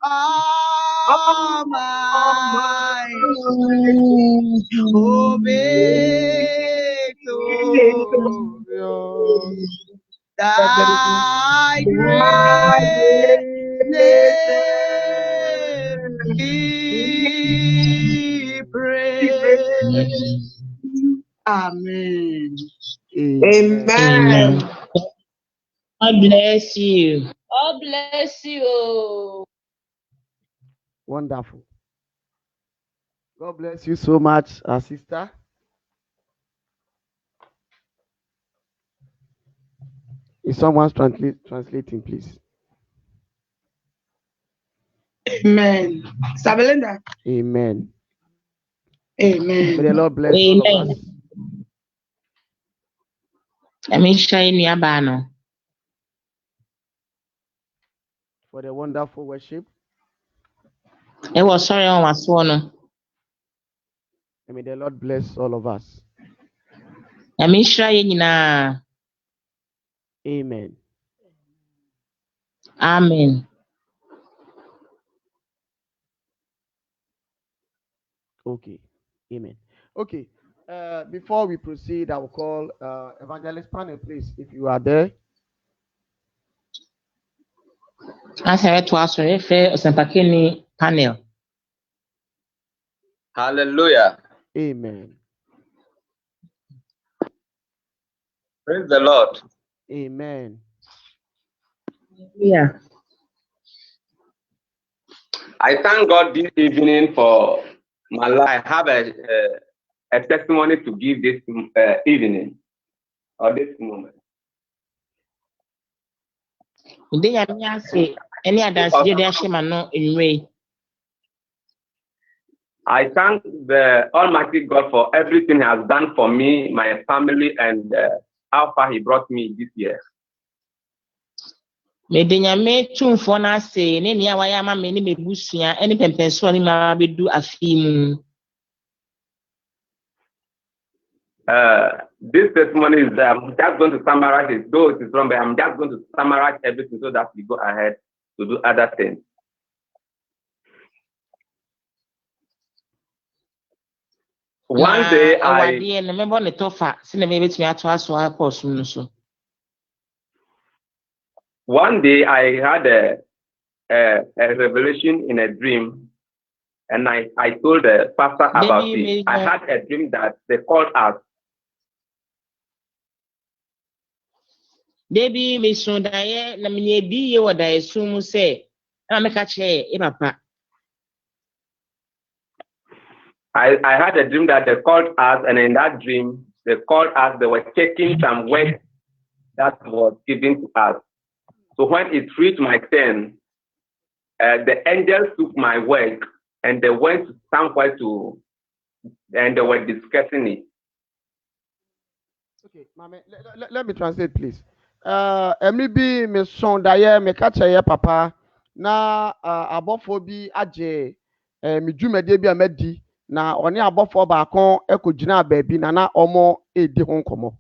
all my victorious. Thy greatness be praised. Amen. Amen. God bless you. God bless you. Wonderful. God bless you so much, sister. Is someone translating, please? Amen. Sabelinda. Amen. Amen. May the Lord bless all of us. For the wonderful worship. It was sorry on my son. And may the Lord bless all of us. Amen. Amen. Okay. Amen. Okay. Before we proceed, I will call Evangelist Panel, please, if you are there. Panel. Hallelujah. Amen. Praise the Lord. Amen. Yeah. I thank God this evening for my life. I have a testimony to give this evening or this moment. I thank the Almighty God for everything He has done for me, my family, and how far He brought me this year. This testimony is I'm just going to summarize it, though it is wrong, but I'm just going to summarize everything so that we go ahead to do other things. One day I had a revelation in a dream, and I told the pastor about it. I had a dream that they called us. I had a dream that they called us, and in that dream, they called us, they were checking some work that was given to us. So when it reached my turn, the angels took my work and they went somewhere and they were discussing it. Okay, Mame, let me translate, please. Maybe me son daye me kache papa na abofo bi aje me dwumade bi amadi na one abofo ba kon ekogina baabi na omo edi ho nkomo.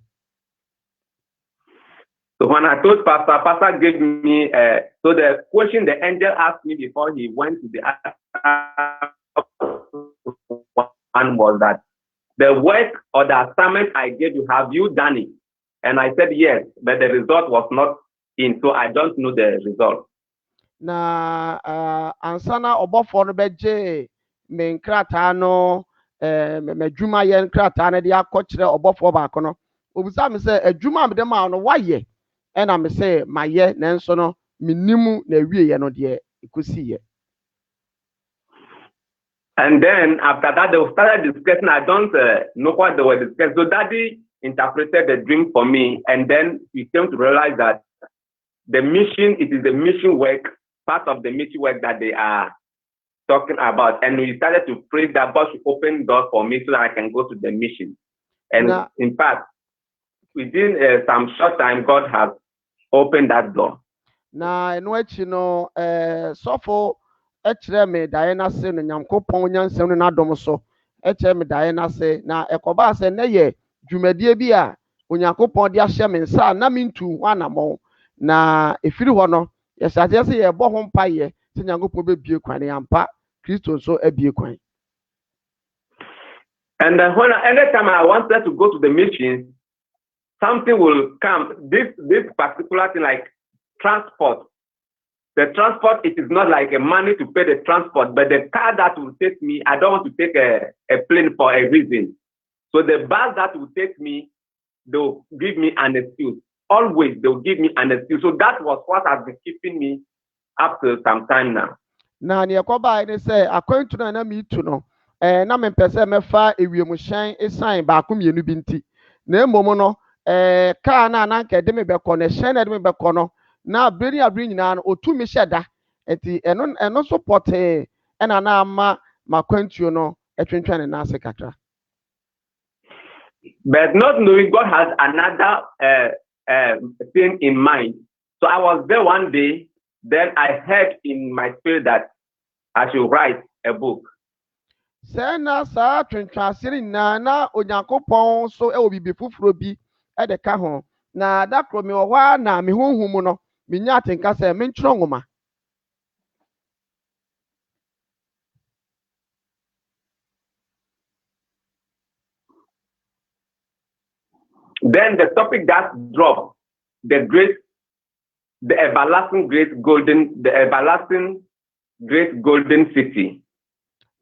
So when I told Pastor gave me, so the question the angel asked me before he went to the one was that the work or the assignment I gave you, have you done it? And I said yes, but the result was not in, so I don't know the result. Na ansana obofo no beje me nkrata no me dwuma ye nkrata na de akokire obofo ba kono obisa me se adwuma me de ma no waye ena me se maye na nso no minimu na wie ye no de ikusi ye. And then after that, they started discussing. I don't know what they were discussing. So Daddy interpreted the dream for me, and then we came to realize that the mission, it is the mission work, part of the mission work that they are talking about. And we started to pray that God should open doors for me so that I can go to the mission. And in fact, within some short time, God has opened that door. Na enwechi no sofo echere me dae na se no Nyankopon nyansem no nadom so echere me dae na se na ekoba se na ye dwumadie bi a Onyankopon de ahye me nsa na mintu ho anamon na efiri ho no ye sade se ye bo ho mpaye sɛ nyankopɔn bɛbie kwan ne ampa Kristo nso abie kwan. And then anytime I wanted to go to the mission, something will come. This particular thing like transport. The transport, it is not like a money to pay the transport, but the car that will take me, I don't want to take a plane for a reason. So the bus that will take me, they'll give me an excuse. Always, they'll give me an excuse. So that was what has been keeping me up to some time now. Na ne yakoba ne say akwantu na me tu no na me pese me fa ewiemuhyan esan ba ko mienu bi nti na emom no car na anka de me bekọ na hyan na de me bekọ no na abiri nyina no otu me hyeda enti eno support na na ama makwantu no etwentwane na ase kakra. But not knowing God has another thing in mind. So I was there one day, then I heard in my spirit that I should write a book. Sena sa twentwasiri na Onyankopon so e obibi fufuro bi e de ka ho na da kro me wo na me honhum no me nya atenka se me ntro ngoma. Then the topic that dropped, the everlasting great golden city.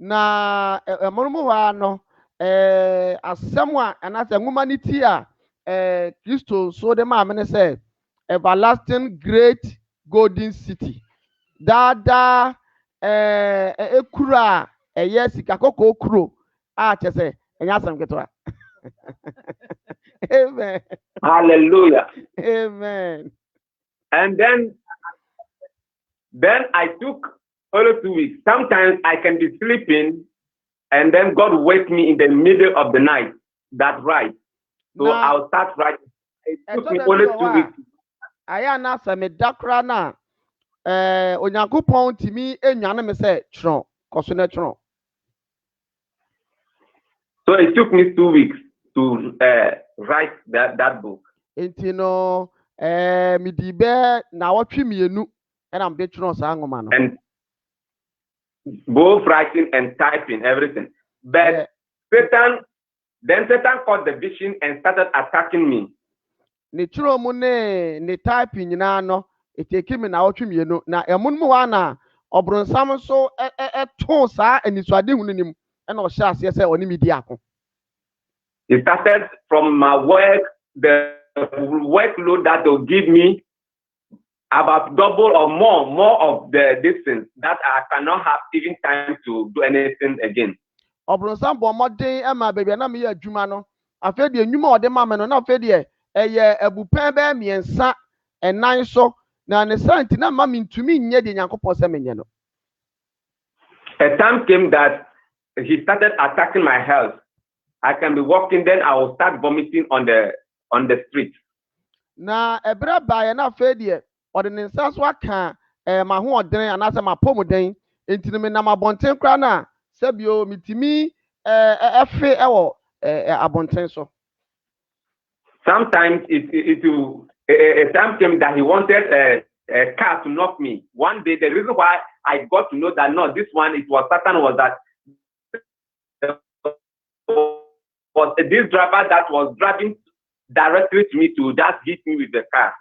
Na emonumu wa no asem a anase ngoma ni ti a Kristo so de ma me say everlasting great golden city. Dada ekura eye sika koko okuro a chese enya asem keto a. Amen. Hallelujah. Amen. And then I took only 2 weeks. Sometimes I can be sleeping and then God wake me in the middle of the night. That's right. So I'll start writing. It took me only 2 weeks. Aya na sa me dakra na Onyankopon timi enwane me say tron koso na tron. So it took me 2 weeks to write that book. Enti no mi di be na wotwe mienu and I'm de tron sa ngoma no. And both writing and typing everything. But Satan caught the vision and started attacking me. Ne tro mu ne typing nyina no eteki mi na wotwe mienu na emunmu wa na obronsam so to sa aniswade hunu nim e na o hye ase se oni midi ako. It started from my work, the workload that they'll give me about double or more of the distance that I cannot have even time to do anything again. Obronsam bo modern e ma baby na me ya adwuma no afa de enwuma ode ma me no na afa de eye abupan ba miensa enan so na ne santi na ma me ntumi nye de Nyankopon se menye no. A time came that he started attacking my health. I can be walking, then I will start vomiting on the street. Na ebra ba ye na afa de ode ne nsa so aka ma ho odren anase ma pomoden enti me na ma bonten kra na sebio mitimi efe ewo abonten so. Sometimes it will a time came that he wanted a car to knock me. One day, the reason why I got to know that no, this one it was Satan was that was this driver that was driving directly to me to just hit me with the car.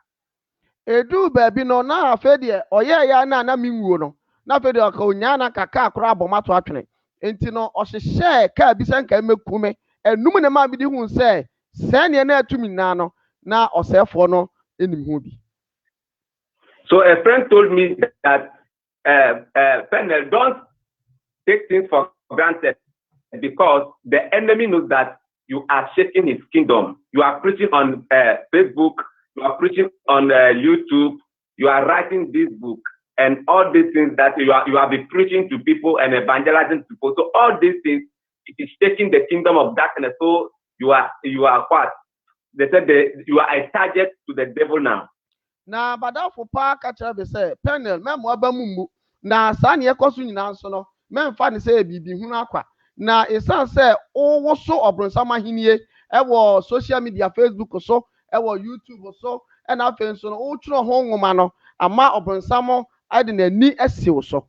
Edu baby no na afa de oye ya na minwuo no na afa de ka onya na kaka akora abomato atwene enti no ohyehyɛ ka bisa nka mekume enum ne ma bi di hu se ne na atumi na no na osefo no enim hu bi. So a friend told me that Pernell, don't take things for granted because the enemy knows that you are shaking his kingdom. You are preaching on Facebook, you are preaching on YouTube, you are writing this book, and all these things that you are be preaching to people and evangelizing people. So all these things, it is shaking the kingdom of darkness. So you are what? They said you are a target to the devil now. Na badafo pa ka kira be say Pernell memo abamumu na sa ne ekoso nyina nso no memfa ne say bibi hunu akwa na esan say wo so obronsam ahenie ewo social media Facebook so ewo YouTube so na afen so no wo tworo ho nwoma no ama obronsam ade na ni asiw so.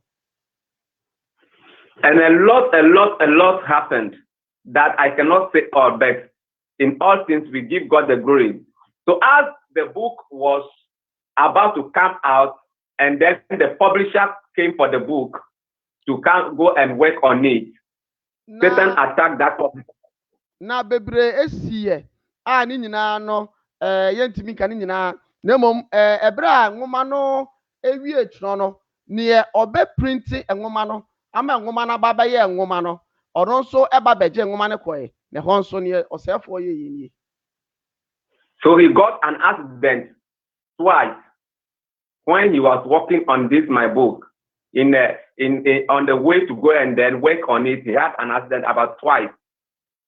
And a lot happened that I cannot say all, but in all things we give God the glory. So as the book was about to come out, and then the publisher came for the book to go and work on it, Satan attacked that publisher. Na bebre esiye a ni nyina no yentimi ka ni nyina na mom ebra nwoma no ewie tro no ne obe print nwoma no ama nwoma na baba ye nwoma no ono nso eba beje nwoma ne koye ne ho nso ne osefo ye yini. So he got an accident twice when he was working on this my book. On the way to go and then work on it, he had an accident about twice.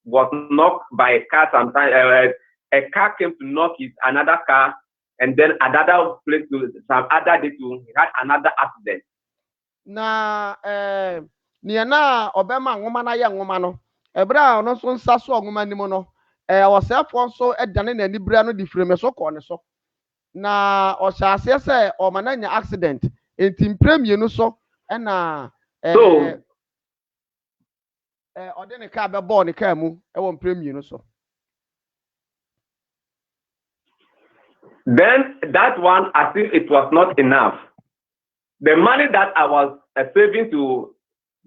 Was knocked by a car sometimes. A car came to knock his another car, and then another place to some other day to he had another accident. Na ne na obema nwoma na ye nwoma no ebra ono so nsa so nwoma ni mo no osefo nso edane na nibra no di frame so ko ne so na osase se o mananya accident entim premium so na So ode ne car be ball ne car mu e won premium so. Then that one, as if it was not enough, the money that I was saving to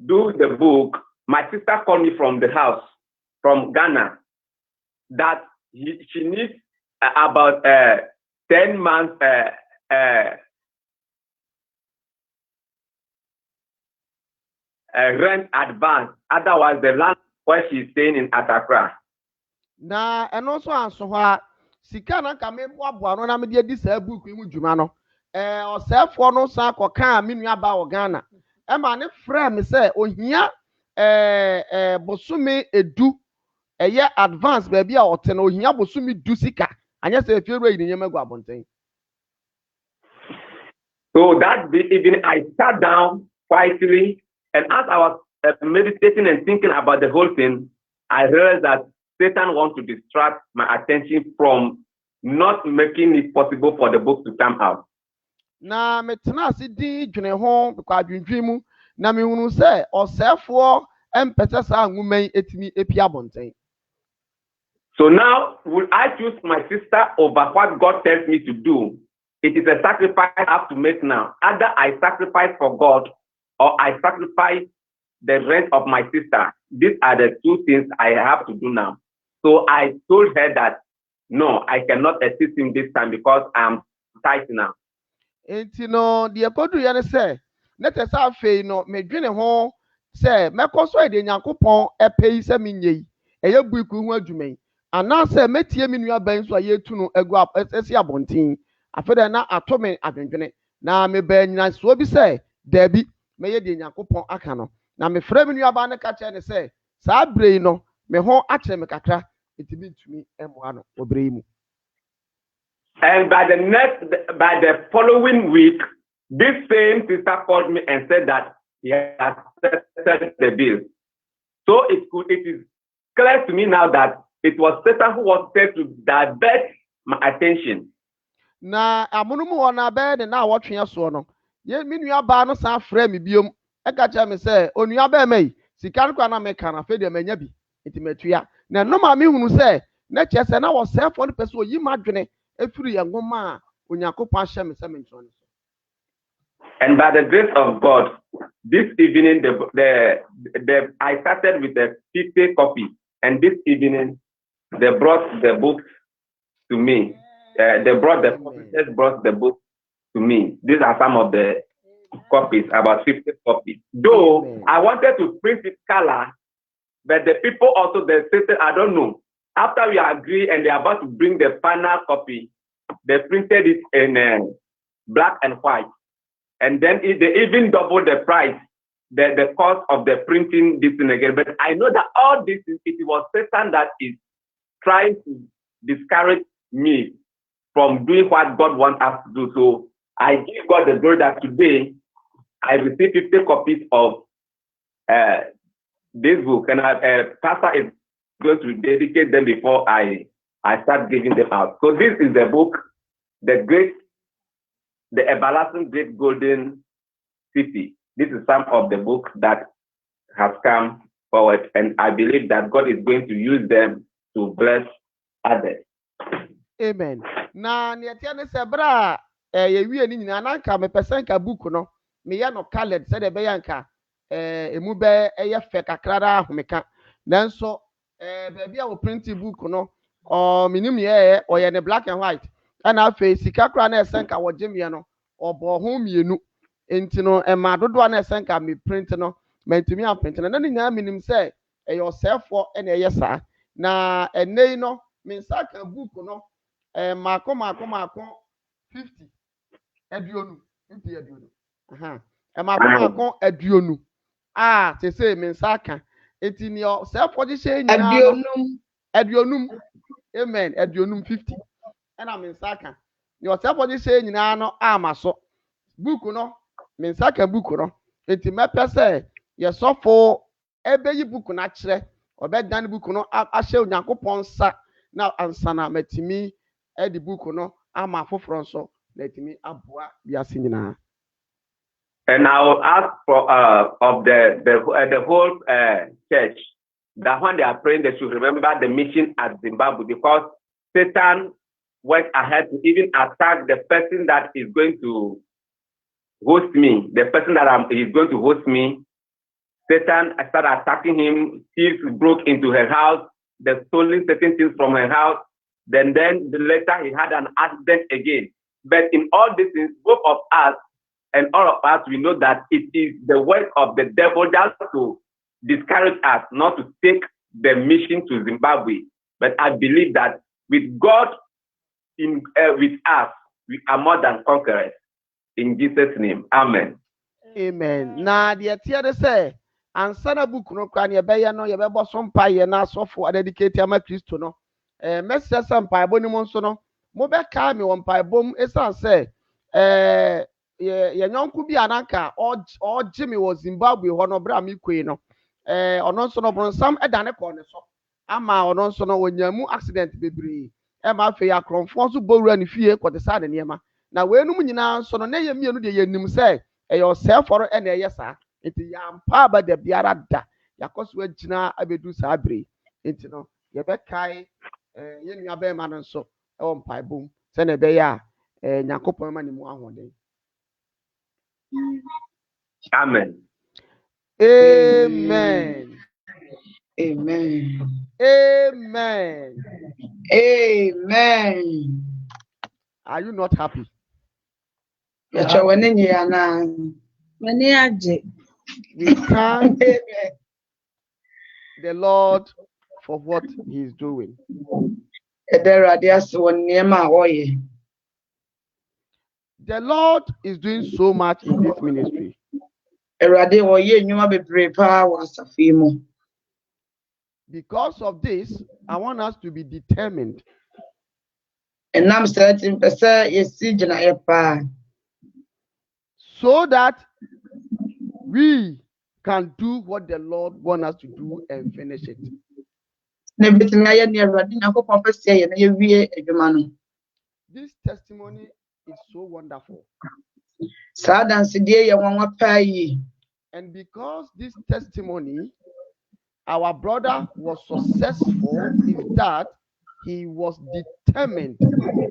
do the book, my sister called me from the house, from Ghana, that she needs about 10 months rent advance. Otherwise, the land where she's staying in Accra. Na eno so anso ho sika na ka me boaboa no na me de di sa book mu dwuma no osefo no sa akoka me nua ba o Ghana e ma ne frɛ me sɛ ohia bosome edu eye advance ba bia ote na ohia bosome du sika anya sɛ efie ro yi nyema gu abonten. So that evening I sat down quietly, and as I was meditating and thinking about the whole thing, I realized that Satan wants to distract my attention from not making it possible for the book to come out. Na metena ase di dwene ho kwa dwendwen mu na me hunu sɛ osefo empese sa nwuman etimi epi abonten. So now, will I choose my sister over what God tells me to do? It is a sacrifice I have to make now. Either I sacrifice for God or I sacrifice the rent of my sister. These are the two things I have to do now. So I told her that, no, I cannot assist him this time because I am tight now. Enti no de ekodu ye ne sɛ ne tesa afei no medwene ho sɛ mekoso de Nyankopɔn epei sɛ menye eye buiku ho adwuman ana sɛ metie me nua ban so aye tu no egu esi abonten afede na atome adwendwene na me ba nyina so bi sɛ dabi meye de Nyankopɔn aka no na me frɛ me nua ba ne ka kyɛ ne sɛ saa brei no me ho akyerɛ me kakra etimi ntumi emoa no obrei mu. And by the following week, this same sister called me and said that he has settled the bill. So it is clear to me now that it was Satan who was there to divert my attention. Na amunumu wona be de na awotwe so no ye mi nua ba no san frɛ me biom e ka kyerɛ me sɛ onua ba mai sika no kwa na me ka na fe de manya bi entimatua na no ma me hunu sɛ na kyerɛ sɛ na wo sɛfo no pɛ sɛ oyi madwene efiri ye ngoma a Onyankopɔn ahyɛ me sɛ me ntro no. And by the grace of God, this evening I started with a 50 copy, and this evening they brought the book to me. The publishers brought the book to me. These are some of the copies, about 50 copies. Though I wanted to print it color, but the people also they said, I don't know. After we agree and they're about to bring the final copy, they printed it in black and white. And then they even doubled the price, the cost of the printing this thing again. But I know that all this, it was Satan that is trying to discourage me from doing what God wants us to do. So I give God the glory that today I received 50 copies of this book, and Pastor is going to dedicate them before I start giving them out. So this is the book, the everlasting great golden city. This is some of the books that has come forward, and I believe that God is going to use them to bless others. Amen. Na netia ne se bra ye wie ni nyina na nka me person ka book no me ya no colored se de be yanka emu be eye fe kakra da ahomeka nanso ba bia wo print book no o minim ye o ye ne black and white na afa sika kra na esenka wo gimie no obo ho mienu enti no ma dodo na esenka me print no mentumi a print na ni nya minim se eye osefo na eye sa na enei no me saka book no mako 50 aduonu 50 aduonu mako aduonu se se me saka eti ni o se fodi she nyina aduonum amen aduonum 50 na me saka ni o se fodi she nyina no amaso book no me saka book no eti mepe se ye sofo ebeyi book na kire obedan book no ahye onyankopon sa na ansana matimi the book no ama foforo so letimi aboa biase nyina. And I will ask for of the whole church that when they are praying, they should remember the mission at Zimbabwe, because Satan went ahead to even attack the person that is going to host me. The person that is going to host me, Satan started attacking him. Thieves broke into her house. They stole certain things from her house. Then later he had an accident again. But in all these things, both of us and all of us, we know that it is the work of the devil just to discourage us not to take the mission to Zimbabwe. But I believe that with God with us, we are more than conquerors. In Jesus' name, amen. Amen. Na the tiare say ansana book no kwa ne be ye no ye be boso mpa ye na asofo dedicate ama Kristo no message mpa bo ni mo nso no mo be ka me won mpa bom esan say ye nyonku bi ananka o jimi wo Zimbabwe ho no bra mi kwei no ono nso no bronsam edane ko ne so ama ono nso no wonyamu accident bebre ma fe ya kronfo so bowura ne fie ko de sa de niema na we num nyina nso no na ye mienu de ye nim say eyo seforo na eye sa enti ya mpa ba de biara da yakoso agina abedu sa bre enti no ye be kai ye nua be ma no nso e wo mpa bom se na be ya nyakopon ma ne mu ahoden. Amen. Amen. Amen. Amen. Amen. Are you not happy? We thank the Lord for what He is doing. The Lord is doing so much in this ministry. Because of this, I want us to be determined. So that we can do what the Lord wants us to do and finish it. This testimony is so wonderful. And because this testimony, our brother was successful, is that he was determined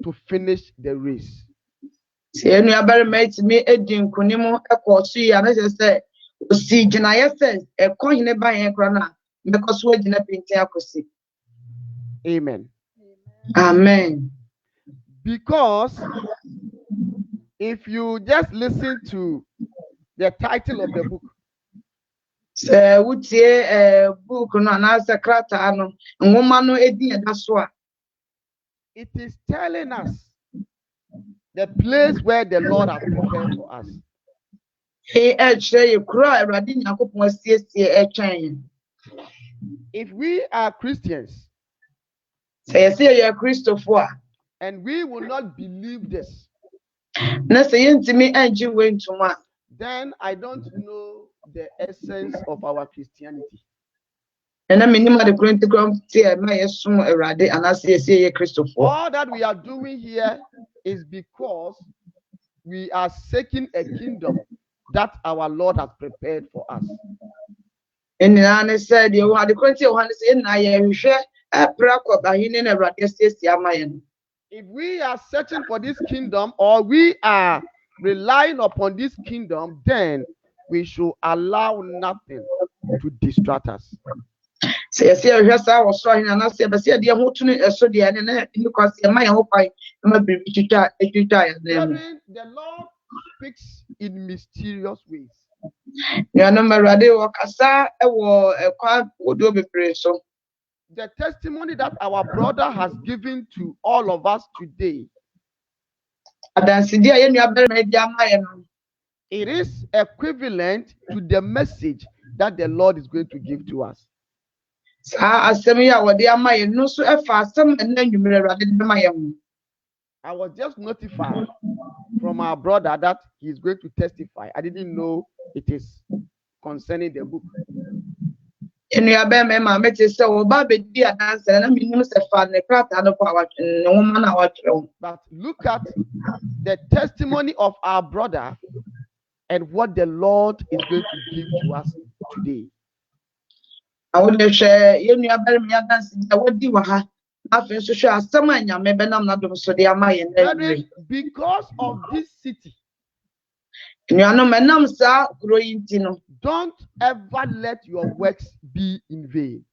to finish the race. Amen. Amen. Because if you just listen to the title of the book, it is telling us the place where the Lord has prepared for us. If we are Christians and we will not believe this, then I don't know the essence of our Christianity. All that we are doing here is because we are seeking a kingdom that our Lord has prepared for us. And I said, you had the quality of Hannes in I share a prayer by him in a radius. If we are searching for this kingdom or we are relying upon this kingdom, then we should allow nothing to distract us. Say, I was trying and I said, but see, the whole tune is so the end because my hope I am be The Lord speaks in mysterious ways. Yeah, number radio Kasa, a quad would do be praise. So The testimony that our brother has given to all of us today, I see the end of the it is equivalent to the message that the Lord is going to give to us. Asemia, what they are my no so fast, some and then you may rather than my own. I was just notified from our brother that he is going to testify. I didn't know it is concerning the book. And you are my mamma, so Baby, dear dancer, and I mean, you must have found the craft and of our woman. But look at the testimony of our brother and what the Lord is going to give to us today. I would share, you know, me dancing. I would do her. After so sure, someone, ya maybe I'm not doing so they are my and Because of this city, you know, my name's growing, don't ever let your works be in vain.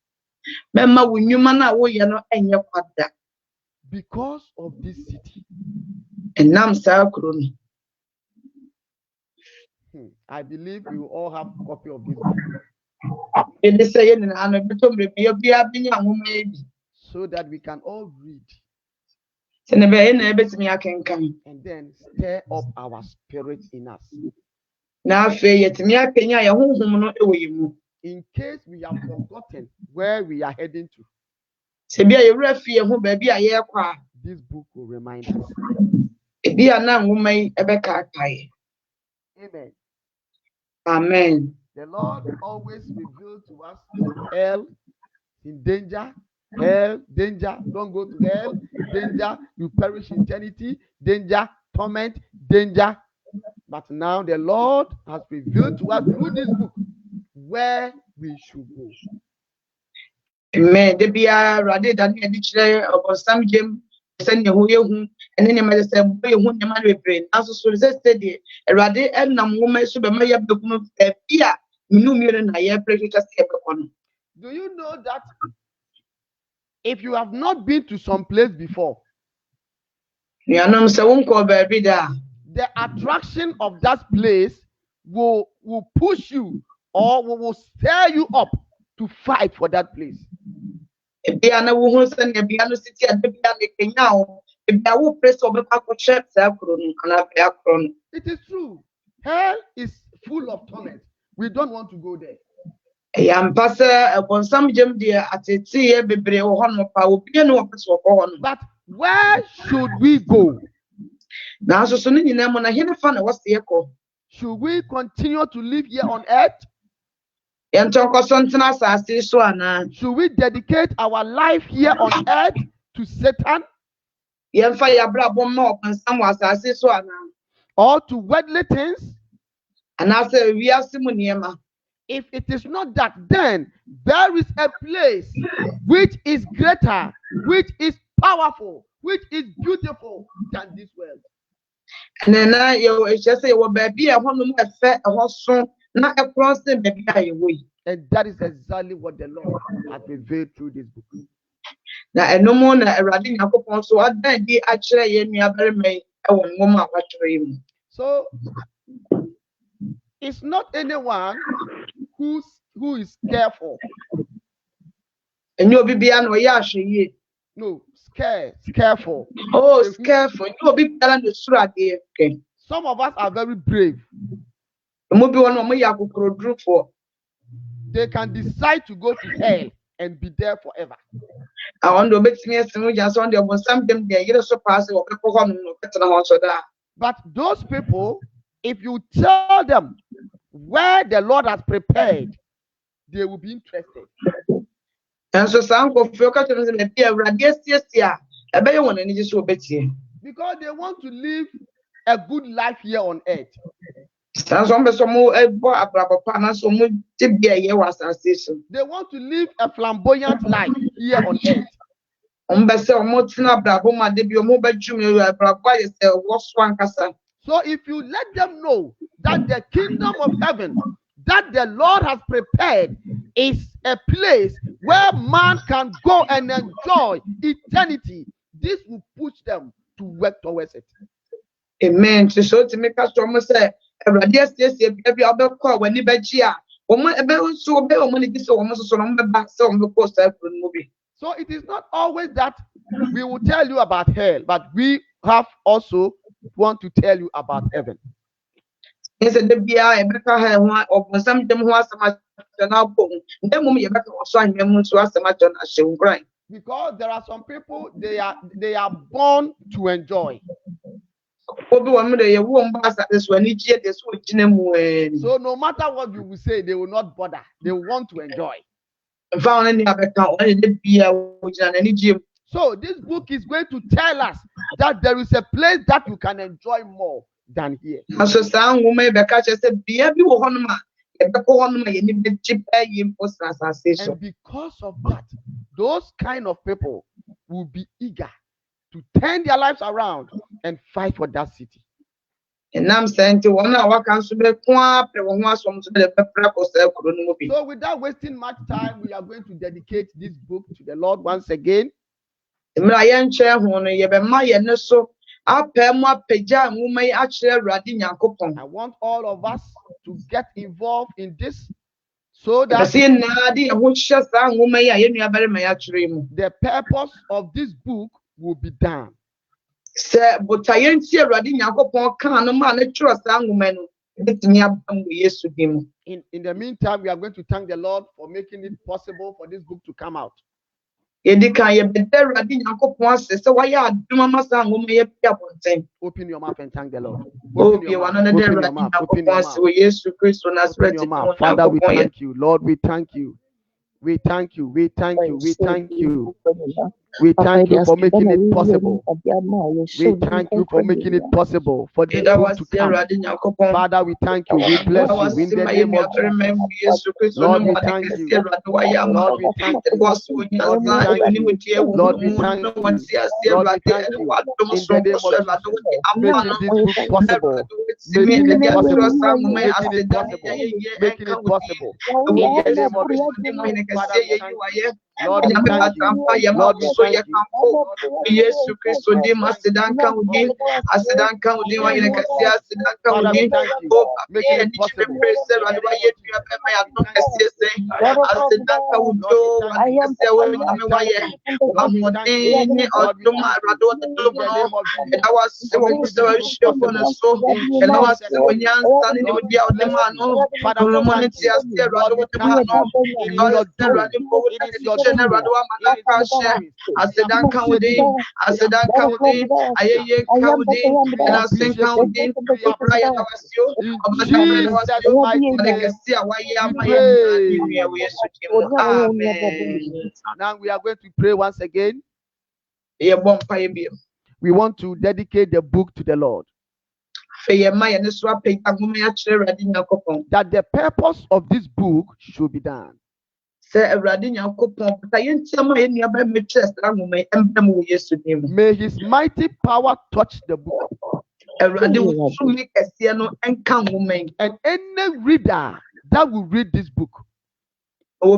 Memma, when you man are way, you know, and your father. Because of this city. And now, sir, growing. I believe you all have a copy of this book. In the saying, and I'm a bit of a young woman. So that we can all read And I can come. and then stir up our spirit in us. Now, fair yet, me, I can ya home not away. In case we have forgotten where we are heading to, Say, be a referee who baby a year qua. this book will remind us. It be a non woman, a becker pie. Amen. Amen. The Lord always reveals to us hell, in danger, hell, danger, don't go to hell, danger, you perish in eternity, danger, torment, danger. But now the Lord has revealed to us through this book where we should go. Amen. There be a rather than any chair or some gym, send you who and then you might say, boy, who you might brain. As so as I said, a rather and a woman, so be my document, a fear, you million a year, pressure just kept on. Do you know that if you have not been to some place before, Yeah, no, so won't call baby there. the attraction of that place will push you or will stir you up to fight for that place. A piano who send a piano city at the piano now. If I will press over back of chefs, and I It is true. Hell is full of torment. We don't want to go there. am passer upon some gem dear at a tea, baby, or one of our piano on. But where should we go? Now, so soon in them when I hear the fun, what's the echo? Should we continue to live here on earth? And talk of something as I say so, and Should we dedicate our life here on earth to Satan Yan fire brab one more and some was I say so, or to worldly things? and I say, we are Simoniema. If it is not that, then there is a place which is greater, which is powerful, which is beautiful than this world. And then I just say, well, baby, I want to have fat a horse soon, not a cross the baby away. And that is exactly what the Lord has revealed through this book. Now, and no more riding a coupon, so I then be actually me a very may I want woman watch him. So it's not anyone who is careful. And you'll be an Oyashi. No, careful. Oh, careful. You'll be telling the strat. Okay. Some of us are very brave. Maybe one of my Yaku drew for. They can decide to go to hell and be there forever. I want to make me just on there was something there. You know, so pass or people on that. But those people, if you tell them where the Lord has prepared, they will be interested. And so some of your customers in the peer radius, yes, yeah. I bet you want any just so bet you. Because they want to live a good life here on earth. Some abrabapa so mu tibia ye was assassin. They want to live a flamboyant life here on earth. Umbese omotina abrabo ma de bi omo bedwum abrabo ye se woso ankasa. So if you let them know that the kingdom of heaven that the Lord has prepared is a place where man can go and enjoy eternity, this will push them to work towards it. Amen. So to make us almost say everybody every other call when you begia. So be money this almost so back some post movie. So it is not always that we will tell you about hell, but we have also want to tell you about heaven. He said the BI Rebecca or some them who are so much now. Then mum Rebecca was showing them so as much on a show grind. Because there are some people they are born to enjoy. So no matter what you will say, they will not bother. They will want to enjoy. So this book is going to tell us that there is a place that you can enjoy more than here. And because of that, those kind of people will be eager to turn their lives around and fight for that city. And I'm saying to one hour so without wasting much time, we are going to dedicate this book to the Lord once again. I want all of us to get involved in this so that the purpose of this book will be done. In the meantime, we are going to thank the Lord for making it possible for this book to come out. Open your mouth and thank the Lord. Open your mouth. Open your mouth. Father, we thank you. Lord, we thank you. We thank you. We thank you. We thank you. We thank you for making it possible. We thank you for making it possible for the book to come. Father, we thank you. We bless you in the name of Jesus. Lord, we thank you. Lord, we thank you. Lord, we thank you. Lord, we thank you. Lord, we thank you. In the name of Jesus, making this book possible. Making it possible. Making it possible. Making it possible. In the name of Jesus. Father, we thank you. Lord, we thank you. Lord, we thank you. Yes, Christ, so they must sit down, count again. I sit down, count again. I can see I sit down, count again. Oh, making it possible. I sit down, count Joe. I am the way I'm away. I'm one day, or no matter what the double. And I was so sure so. And I was when you're standing with the other man. Father, the moment you are still rather with the man. I said, I can't wait. I said, I can't wait. I can't wait. And I said, can't wait. Now we are going to pray once again. We want to dedicate the book to the Lord. That the purpose of this book should be done. May his mighty power touch the book. And any reader that will read this book, they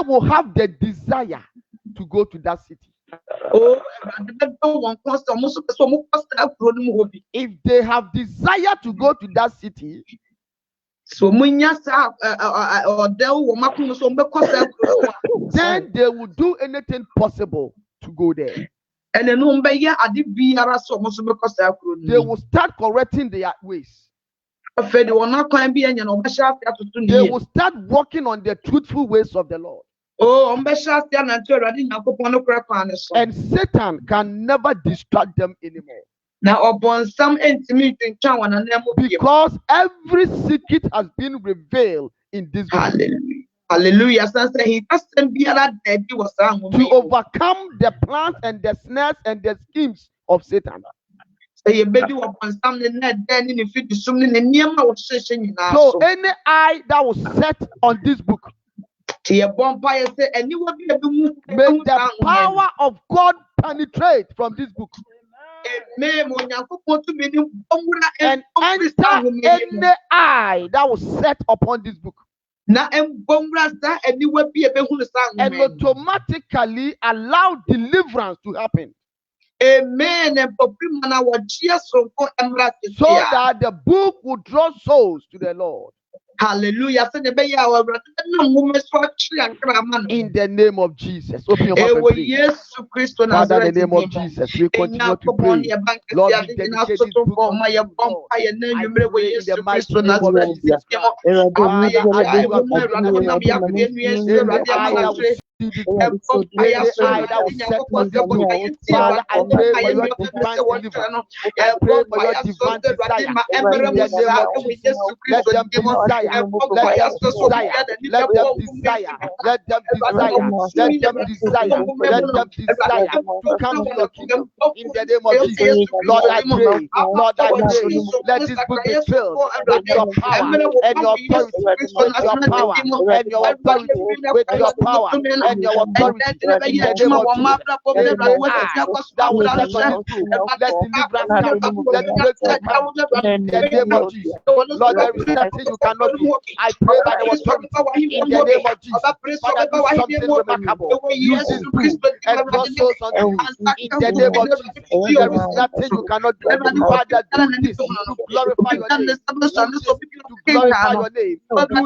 will have the desire to go to that city. If they have desire to go to that city, then they will do anything possible to go there. They will start correcting their ways. They will start working on the truthful ways of the Lord. And Satan can never distract them anymore. Because every secret has been revealed in this book. Hallelujah. To overcome the plans and the snares and the schemes of Satan. Say baby upon something that then in the future something in near my session. So any eye that was set on this book, Say a bonfire say and you will be able to may the power of God penetrate from this book and enter any eye that was set upon this book, and automatically allow deliverance to happen. Amen. So that the book will draw souls to the Lord. Hallelujah. In the name of Jesus. Open your mouth and pray. Father, in the name of Jesus, we continue to pray. Lord, we dedicate this book to you, Lord. I pray in the mighty name of Jesus Christ. Father, as you have given us the book, any eye that will see this book, any eye that will set on the book, Father, I pray for your divine deliverance. I pray for your divine desire. In the name of Jesus, let them desire. Let them desire. Let them desire. Let them desire. Let them desire. Let them desire to come to your kingdom. In the name of Jesus, Lord, I pray. Lord, I pray. Let this book be filled with your power and your authority. With your power and your authority. With your power and your authority. In the name of Jesus, that will set on you. Let deliverance come. Let breakthrough come. In the name of Jesus, Lord, there is nothing you cannot do. I pray by the authority in the name of Jesus. Father, do something remarkable. Use this book and draw souls unto you in the name of Jesus. There is nothing you cannot do. Father, do this to glorify your name. Do this to glorify your name. Do this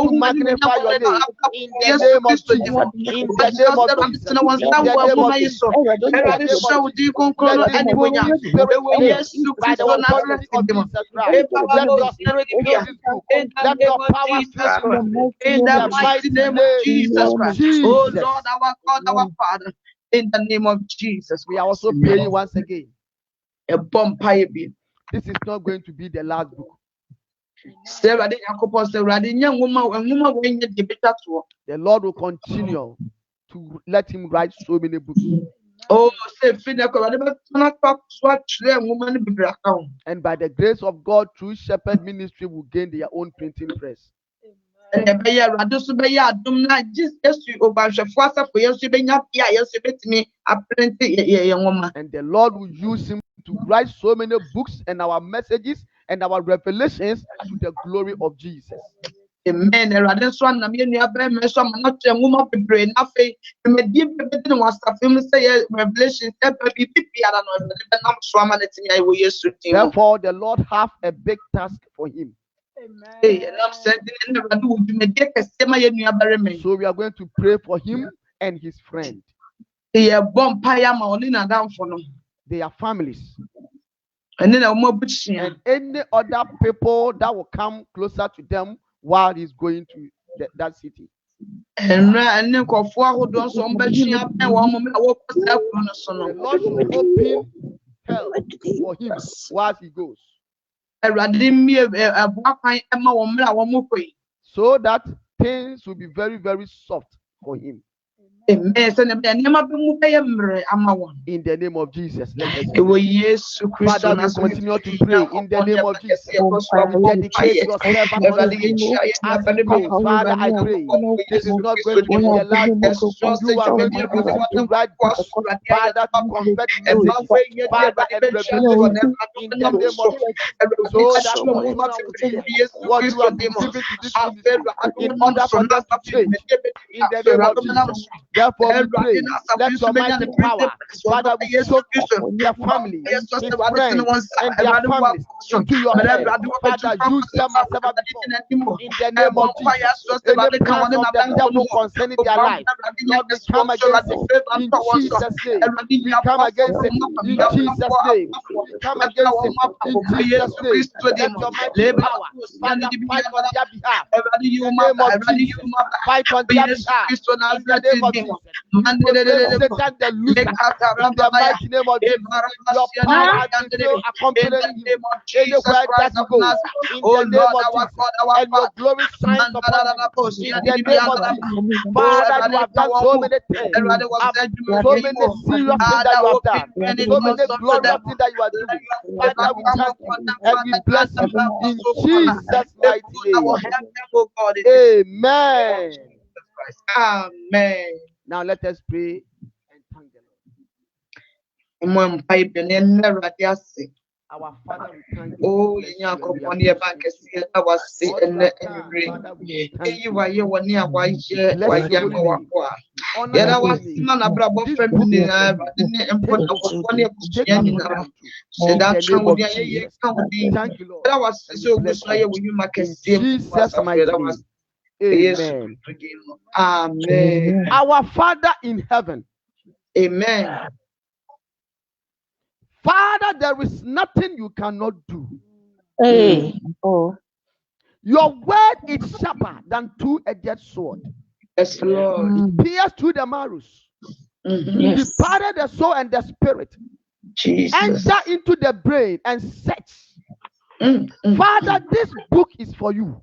to magnify your name in the name of Jesus. In the name of Jesus. In the name of Jesus. Let this book be filled by the authority of Jesus Christ. Let your spirit fill this book. Let your power fill in the mighty name of Jesus Christ. Oh Lord, our God, our Father, in the name of Jesus. We are also praying once again. A bonfire. This is not going to be the last book. The Lord will continue to let him write so many books. Oh, and by the grace of God, True Shepherd Ministry will gain their own printing press. And the Lord will use him to write so many books and our messages and our revelations to the glory of Jesus. Amen. Revelation. Therefore, the Lord have a big task for him. So we are going to pray for him and his friend. Their families. And any other people that will come closer to them while he's going to that city. The Lord should open hell for him while he goes. So that things will be very, very soft for him. In the name of Jesus, let us pray. Father, we continue to pray in the name of Jesus. Dedicate your servant unto you as he goes. Father, I pray this is not going to be the last book. You are going to use it to write books. Father, to convert messages. Father, and revelation in the name of Jesus. So that what you have been given to this ministry in order for them to change in the name of Jesus. Therefore, we pray, let your mighty power, Father, we soak their family, his friends, and their families into your hand. Father, use them as ever before. In the name of Jesus, any plans of the devil concerning their life, Lord, we come against it. In Jesus' name, we come against it. In Jesus' name, we come against it. In Jesus' name, let your mighty power, Father, fight on their behalf. In the name of Jesus, fight on their behalf. In the name of Jesus. name of Proclaim Satan the loser. In the mighty name of Jesus. Your power has been filled accompanying you anywhere that you go. In the name of Jesus. And your glory shines upon you. In the name of Jesus. Father, you have done so many things. So many serious things that you have done. So many glorious things that you are doing. Father, we thank you and we bless you in Jesus' mighty name. Amen. Amen. Now let us pray and thank the Lord. Our Father, we thank you. Oh, Father, we thank you. Thank you, Lord. Jesus' mighty name. Amen. Amen. Our Father in heaven. Amen. Father, there is nothing you cannot do. Hey. Oh. Your word is sharper than two-edged sword. Yes, Lord. It pierces through the marrows. Yes. Divided the soul and the spirit. Jesus. Enter into the brain and search. Father, this book is for you.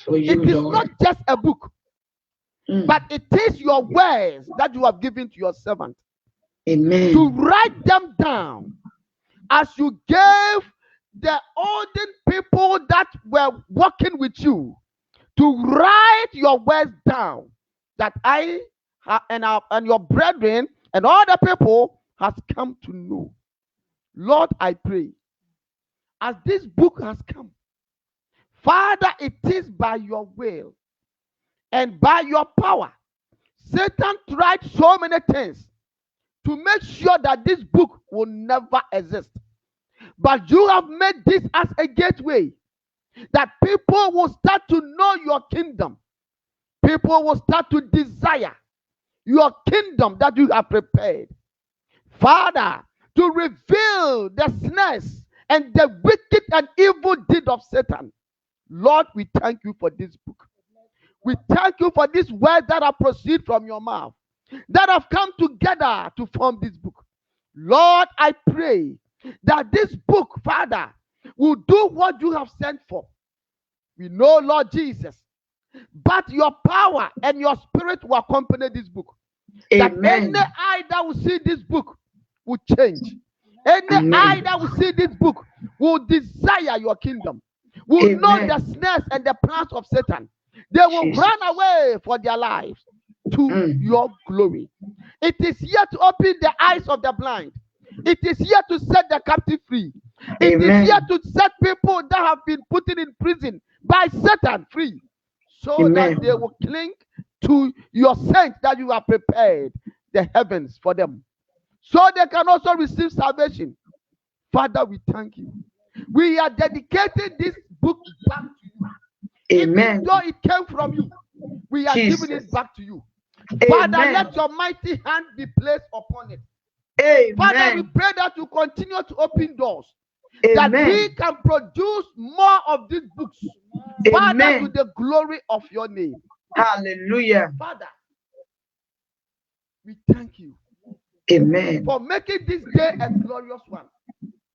For you, it is Lord. not just a book, but it is your words that you have given to your servant. Amen. To write them down as you gave the olden people that were working with you to write your words down, that I and your brethren and all the people has come to know. Lord, I pray, as this book has come, Father, it is by your will and by your power. Satan tried so many things to make sure that this book will never exist. But you have made this as a gateway that people will start to know your kingdom. People will start to desire your kingdom that you have prepared. Father, to reveal the snares and the wicked and evil deed of Satan. Lord, we thank you for this book. We thank you for these words that have proceeded from your mouth, that have come together to form this book. Lord, I pray that this book, Father, will do what you have sent for. We know, Lord Jesus, but your power and your spirit will accompany this book. Amen. That any eye that will see this book will change. Any eye that will see this book will desire your kingdom, will know the snares and the plans of Satan. They will run away for their lives to your glory. It is here to open the eyes of the blind. It is here to set the captive free. It is here to set people that have been put in prison by Satan free, so that they will cling to your saints that you have prepared the heavens for them, so they can also receive salvation. Father, we thank you. We are dedicating this book back to you. Even though it came from you, we are giving it back to you. Father, let your mighty hand be placed upon it. Father, we pray that you continue to open doors, that we can produce more of these books, Father, to the glory of your name. Hallelujah. Father, we thank you for making this day a glorious one.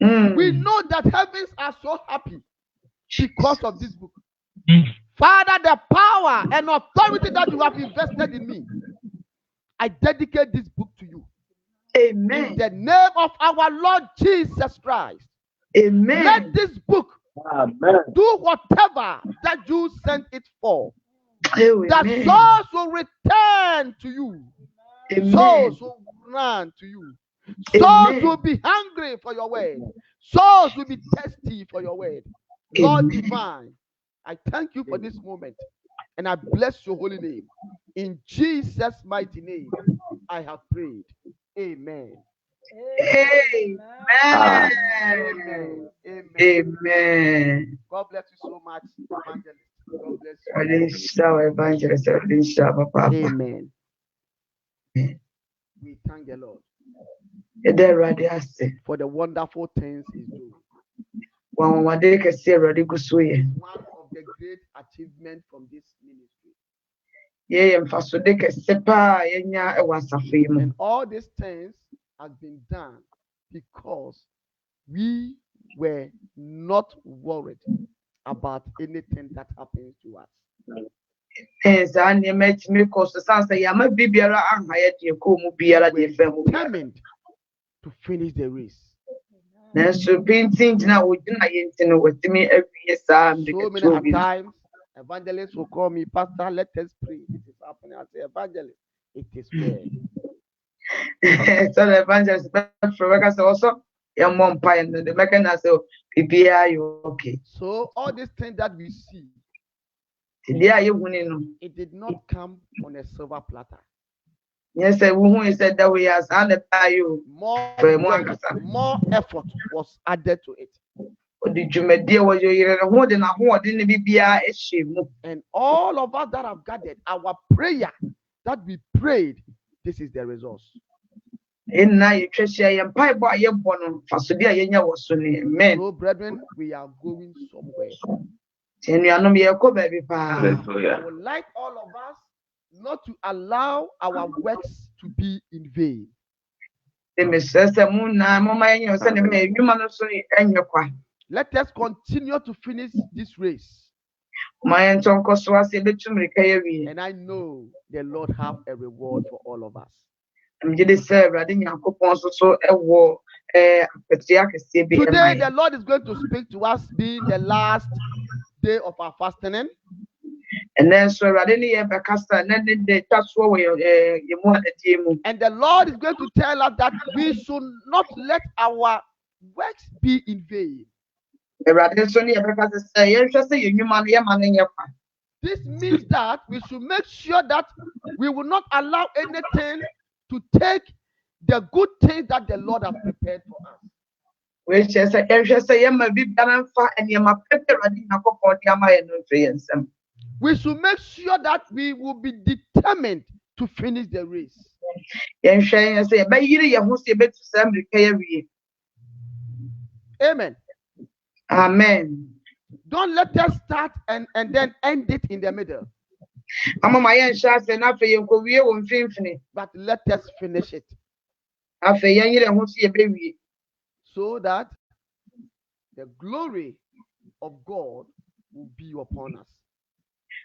We know that heavens are so happy because of this book. Father, the power and authority that you have invested in me, I dedicate this book to you. Amen. In the name of our Lord Jesus Christ. Amen. Let this book do whatever that you sent it for. That souls will return to you. Souls will run to you. Souls will be hungry for your word. Souls will be thirsty for your word. Lord divine, I thank you for this moment, and I bless your holy name. In Jesus' mighty name, I have prayed. Amen. Amen. Amen. Amen. God bless you so much, evangelist. God bless you. Amen. We thank the Lord for the wonderful things He's doing. One of the great achievements from this ministry Yɛyɛ mfasode kɛse paa yɛnya ɛwɔ asafo yi mu. And all these things has been done because we were not worried about anything that happens to us. Saa nneɛma atumi kɔ so san sɛ yɛama biribiara anha yɛ deɛ kɔɔ mu biara We deɛ fɛn were mu biara. determined to finish the race. Nanso pintin gyina ogyina yɛn nti no watumi awie saa So mmirikatuo many bi no. times, evangelists will call me, Pastor, let us pray. This is happening. I say, Evangelist, it is well. So the evangelist bɛfrɛ bɛka sɛ ɔsɔ yɛmmɔ mpaeɛ no de bɛka na sɛ biribiara yɛ okay. So all these things that we see, Nti deɛ a yɛhu ne no, it did not come on a silver platter. nyɛ sɛ wohu yi sɛ da wei a saa na ɛbaa yi o. More Fɛ mu work, ankasa. more effort was added to it. Ɔde dwumadie a wɔyɛ yere ne ho de n'ahoɔden ne biribiara ahyɛ mu. And all of us that have gathered, our prayer that we prayed, this is the results. Ɛnna yɛtwa hyia yɛn mpaebɔ a yɛbɔ no mfasode a yɛnya wɔ so ne amen. So, brethren, we are going somewhere. Nti anuanom yɛkɔ baabi paa. I Hallelujah. would like all of us not to allow our works to be in vain. Mesrɛ sɛ mo nyinaa momma yɛnyɛ sɛ ne mɛ adwuma no so ɛnyɛ kwa. Let us continue to finish this race. Ma yɛntɔ nkɔ so ase yɛbɛtu mmirika yɛawie. And I know the Lord have a reward for all of us. Megye di sɛ Awurade Nyankopɔn nso so ɛwɔ akatua kɛseɛ bi Today, ɛma the yɛn. Lord is going to speak to us, being the last day of our fasting. Ɛnnɛ nso Awurade ne yɛn bɛkasa na ne de twa soɔ wɔ yɛn mu adadie mu. And the Lord is going to tell us that we should not let our works be in vain. Awurade nso ne yɛn bɛkasa sɛ yɛnhwɛ sɛ yɛn nnwuma no yɛma no nyɛ kwa. This means that we should make sure that we will not allow anything to take the good things that the Lord has prepared for us. Wei kyerɛ sɛ yɛnhwɛ sɛ yɛma biribiara mfa nneɛma pɛpɛ Awurade Nyankopɔn de ama yɛn no mfiri yɛn nsam. We should make sure that we will be determined to finish the race. Yɛnhwɛ yɛn sɛ yɛbɛyere yɛn ho sɛ yɛbɛtu saa mmirika yɛawie. Amen. Amen. Don't let us start and then end it in the middle, Ama ma yɛnhyɛ ase na afei yɛnkɔwie wɔ mfimfini. but let us finish it Afei yɛnyere ho sɛ yɛbɛwie. so that the glory of God will be upon us.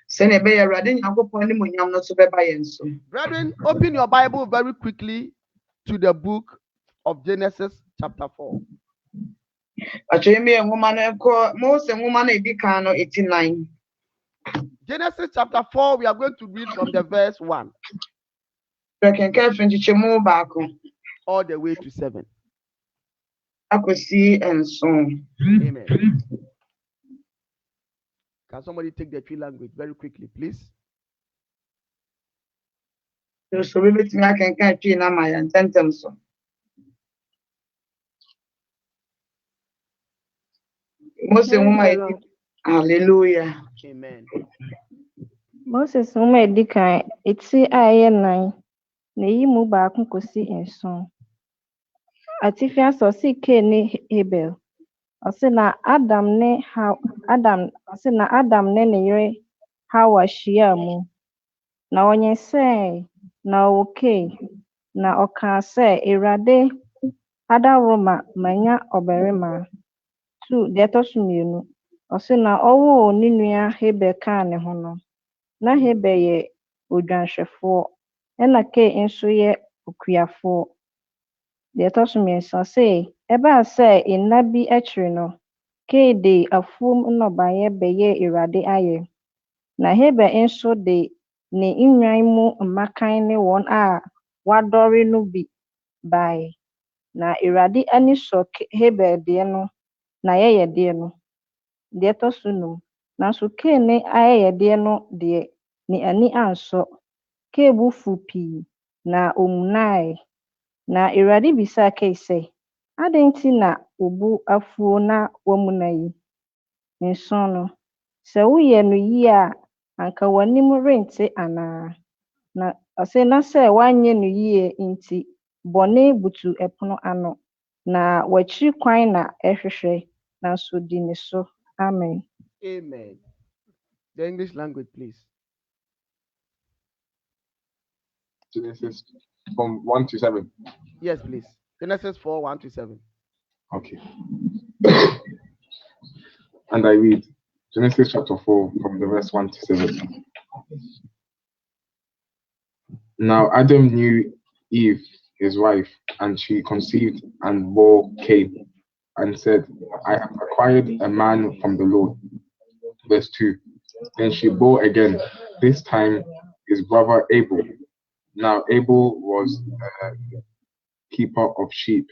Sɛnea ɛbɛyɛ Awurade Nyankopɔn animuonyam no so bɛba yɛn so. Brethren, open your Bible very quickly to the book of Genesis chapter 4. Atwere nwoma no nkɔ Mose nwoma no edi kan no 89. Genesis chapter 4, we are going to read from the verse 1 Yɛkenkan fi nkyekyɛmu baako all the way to 7. akɔsi nson. Amen. Can somebody take the tree language very quickly, please? So obi betumi akenkan twi na ama yɛn ntɛntɛm so. Mose nwoma edi. Hallelujah. Amen. Moses nwoma a edi kan eti a ɛyɛ 9 na eyi mu baako kosi 7. Atifi asɛ ɔse Kain ne Abel. Ɔse na Adam ne ne yere Hawa hyiaa mu. Na ɔnyinsɛn na ɔwɔ Kain. Na ɔkaa sɛ Awurade adaworo ma manya ɔbarima. 2 deɛ ɛtɔ so 2. Ɔse na ɔwoo ne nua Abel kaa ne ho no. Na Abel yɛ odwanhwɛfoɔ, ɛna Kain nso yɛ okuafoɔ. Deɛ ɛtɔ so 3 ɔse ɛbaa sɛ nna bi akyiri no, Kain de afuom nnɔbaeɛ bɛyɛɛ Awurade ayɛ. Na Abel nso de ne nnwan mu mmakan ne wɔn a wɔadɔre no bi baeɛ. Na Awurade ani sɔ Abel deɛ no na ayɛyɛdeɛ no. Deɛ ɛtɔ so 5 nanso Kain ne ayɛyɛdeɛ no deɛ ne ani ansɔ. Kain bo fuw pii na omunae. Na Awurade bisaa Kain sɛ, adɛn nti na wo bo afuw na woamuna yi? 7 no, sɛ woyɛ no yie a, anka w'anim rente anaa? Na ɔse na sɛ woanyɛ no yie nti, bɔne butu ɛpono ano, na w'akyiri kwan na ɛhwehwɛ, nanso di ne so. Amen. Amen. The English language, please. Genesis from 1 to 7. Yes, please. Genesis 4, 1 to 7. Okay. And I read Genesis chapter 4 from the verse 1 to 7. Now Adam knew Eve, his wife, and she conceived and bore Cain, and said, I have acquired a man from the Lord. Verse 2. Then she bore again, this time his brother Abel. Now Abel was a keeper of sheep,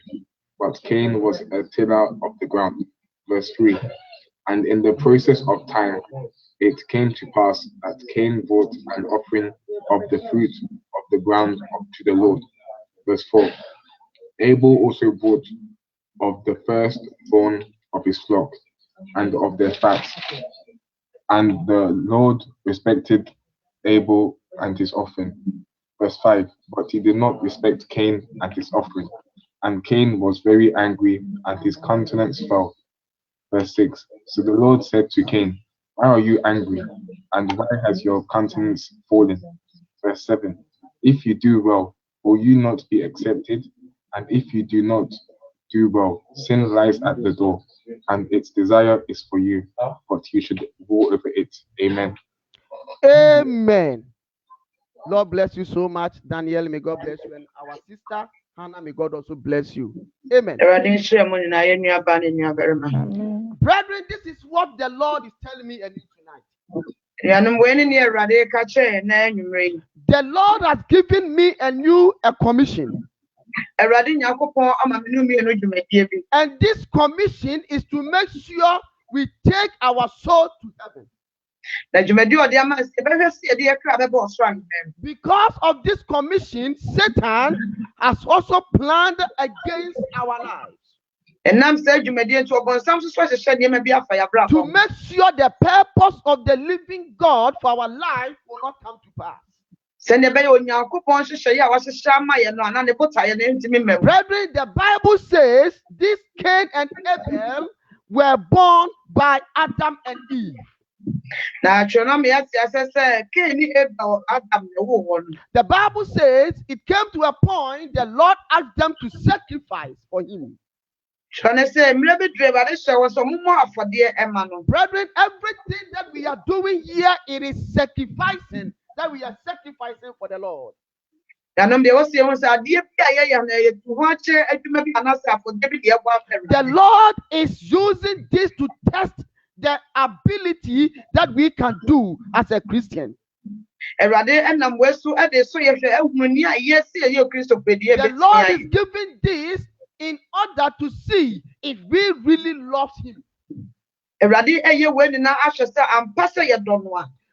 but Cain was a tiller of the ground. Verse 3. And in the process of time, it came to pass that Cain brought an offering of the fruit of the ground to the Lord. Verse 4. Abel also brought of the firstborn of his flock and of their fat. And the Lord respected Abel and his offering. Verse 5. But he did not respect Cain and his offering. And Cain was very angry, and his countenance fell. Verse 6. So the Lord said to Cain, why are you angry? And why has your countenance fallen? Verse 7. If you do well, will you not be accepted? And if you do not do well, sin lies at the door, and its desire is for you, but you should rule over it. Amen. Amen. Lord bless you so much, Daniel. May God bless you. And our sister, Hannah, may God also bless you. Amen. Amen. Brethren, this is what the Lord is telling me and you tonight. The Lord has given me and you a commission. And this commission is to make sure we take our soul to heaven. Because of this commission, Satan has also planned against our lives. To make sure the purpose of the living God for our life will not come to pass. Brethren, the Bible says this Cain and Abel were born by Adam and Eve. The Bible says it came to a point the Lord asked them to sacrifice for him. Brethren, everything that we are doing here, it is sacrificing, that we are sacrificing for the Lord. The Lord is using this to test the ability that we can do as a Christian. The Lord is giving this in order to see if we really love him.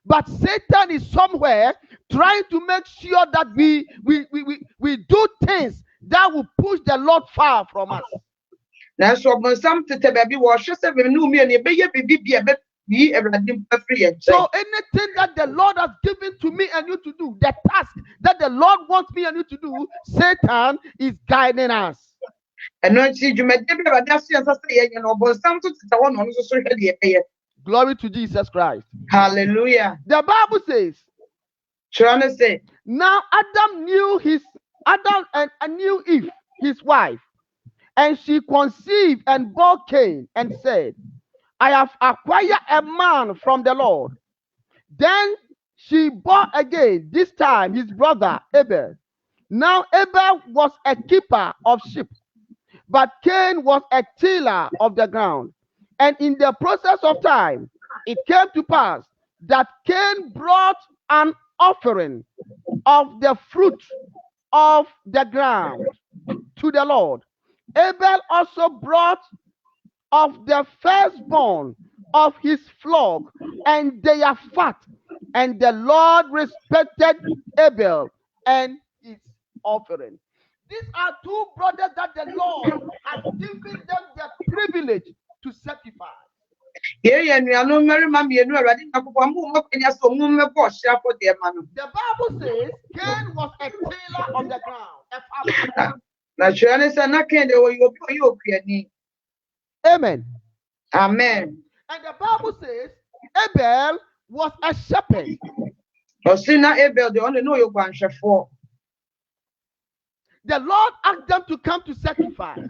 But Satan is somewhere trying to make sure that we do things that will push the Lord far from us. So anything that the Lord has given to me and you to do, the task that the Lord wants me and you to do, Satan is guiding us. Glory to Jesus Christ. Hallelujah. The Bible says, now Adam knew Eve, his wife, and she conceived and bore Cain and said, I have acquired a man from the Lord. Then she bore again, this time his brother Abel. Now Abel was a keeper of sheep, but Cain was a tiller of the ground. And in the process of time, it came to pass that Cain brought an offering of the fruit of the ground to the Lord. Abel also brought of the firstborn of his flock and their fat. And the Lord respected Abel and his offering. These are two brothers that the Lord has given them the privilege to sacrifice. The Bible says Cain was a tiller of the ground, a farmer. Amen. Amen. And the Bible says Abel was a shepherd. The Lord asked them to come to sacrifice.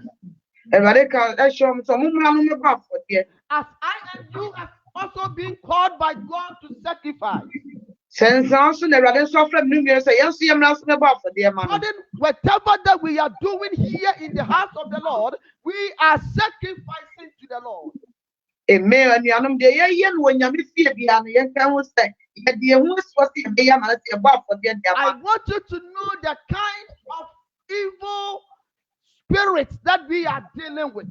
Awurade ka ɛhyɛ ɔmo sɛ ɔmo mmra no mmɛbɔ afɔdeɛ. As I and you have also been called by God to sacrifice. Sɛ nsan so na Awurade nso afrɛ mu mmienu sɛ yɛn nso yɛn mmra nso mmɛbɔ afɔdeɛ ma no. According whatever that we are doing here in the house of the Lord, we are sacrificing to the Lord. Amen. Anuanom deɛ yɛyɛ no wɔ Nyame fie bia no yɛnka ho sɛ yɛde yɛn ho asiwɔ sɛ yɛbɛyɛ ama no sɛ yɛbɔ afɔdeɛ de I ama. want you to know the kind of evil spirits that we are dealing with.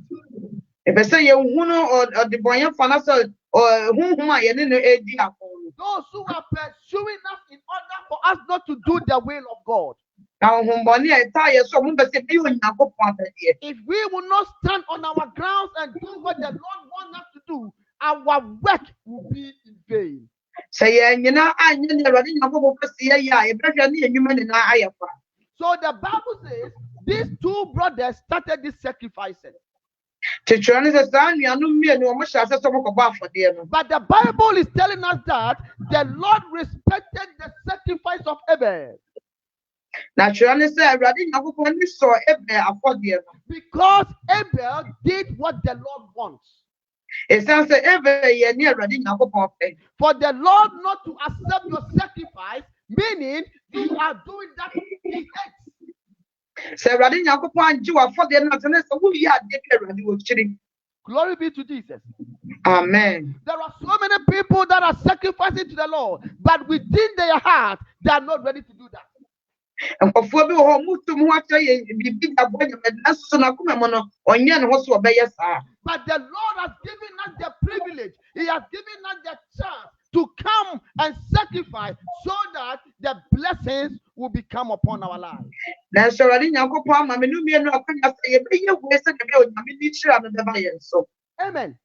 Ɛpɛ sɛ yɛhu no ɔdebɔnyɛfa no sɛ honhom a yɛne no adi ako no. Those who are pursuing us in order for us not to do the will of God. Na honhommɔne a ɛtaa yɛ so ɔmo bɛ sɛ ɛbɛyɛ Onyankopɔn apɛdeɛ. If we will not stand on our grounds and do what the Lord wants us to do, our work will be in vain. Sɛ yɛn nyinaa anyɛ ne Awurade Nyankopɔn pɛ sɛ yɛyɛ a yɛbɛhwɛ ne yɛn nnwuma nyinaa ayɛ fa. So the Bible says these two brothers started this sacrificing. Kyerɛkyerɛ no sɛ saa nnuanom mmienu ɔmo hyɛ ase sɛ ɔmo kɔbɔ afɔdeɛ no. But the Bible is telling us that the Lord respected the sacrifice of Abel Na kyerɛ no sɛ Awurade Nyankopɔn ni sɔ Abel afɔdeɛ no. because Abel did what the Lord wants. Ɛsiane sɛ Abel yɛ ne Awurade Nyankopɔn pɛ. For the Lord not to accept your sacrifice, meaning you are doing that he hates. Sɛ Awurade Nyankopɔn agye w'afɔdeɛ no ate ne sɛ woyɛ adeɛ bi Awurade wɔ kyiri. Glory be to Jesus. Amen. There are so many people that are sacrificing to the Lord, but within their heart, they are not ready to do that. Nkɔfoɔ bi wɔ hɔ ɔmo tum ho akyerɛ yɛ biribi da bɔ Nyame nanso so n'akoma mu no ɔnyɛ ne ho so ɔbɛyɛ saa. But the Lord has given us the privilege, He has given us the chance to come and sacrifice so that the blessings will become upon our lives. Nanso Awurade Nyankopɔn ama me no mmienu akɔnya sɛ yɛbɛyɛ wei sɛ ɛbɛyɛ Onyame ni hyira no bɛba yɛn so. Amen.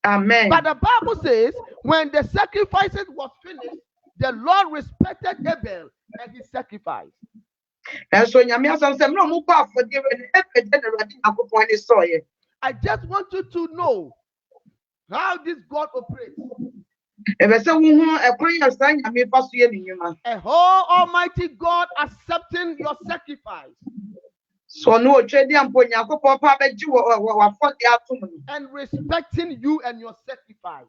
Amen. But the Bible says, when the sacrifices was finished, the Lord respected Abel and his sacrifice. Nanso Nyame asɛm sɛ mmerɛ ɔmo bɔ afɔdeɛ wei no Abel gye na Awurade Nyankopɔn ani sɔɔɛ. I just want you to know how this God operates. Ɛbɛ sɛ wohu ɛkwan yɛ saa Nyame fa so yɛ ne nnwuma. A whole Almighty God accepting your sacrifice So ɔno otwa di a mpo Nyankopɔn pa bɛgye w'afɔdeɛ ato mu no. and respecting you and your sacrifice.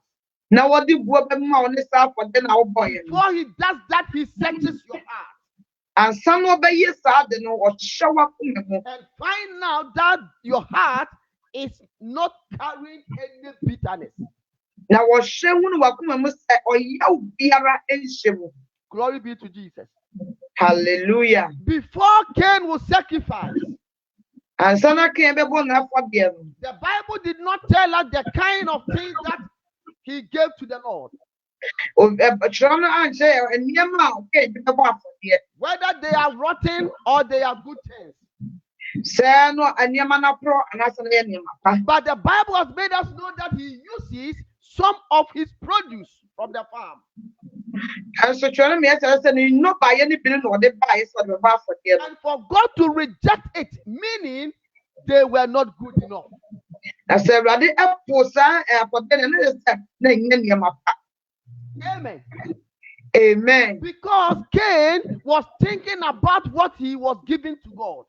Na wɔde buo bɛma wo ne saa afɔdeɛ na wobɔɔɛ no. Before He does that, He searches your heart Ansa na ɔbɛyɛ saa de no ɔhyehyɛ w'akoma mu. and find out that your heart is not carrying any bitterness. Na wɔhyɛ hu no w'akoma mu sɛ ɔyaw biara nhyɛ mu. Glory be to Jesus. Hallelujah. Before Cain will sacrifice, Ansa na Cain bɛbɔ n'afɔdeɛ no. the Bible did not tell us the kind of things that he gave to the Lord, Kyerɛ no ankyerɛ nneɛma a Cain de bɛbɔ afɔdeɛ. whether they are rotten or they are good things. Sɛ no nneɛma no aporɔ anaasɛ no yɛ nneɛma pa. But the Bible has made us know that he uses some of his produce from the farm. Nso kyerɛ no mmeɛ kyerɛ sɛ ne nnɔbaeɛ no bi no na ɔde baeɛ sɛ ɔde bɛbɔ afɔdeɛ no. And for God to reject it, meaning they were not good enough. Na sɛ Awurade ɛpo saa afɔdeɛ no ne de sɛ na ɛnyɛ nneɛma pa. Amen. Amen. Because Cain was thinking about what he was giving to God.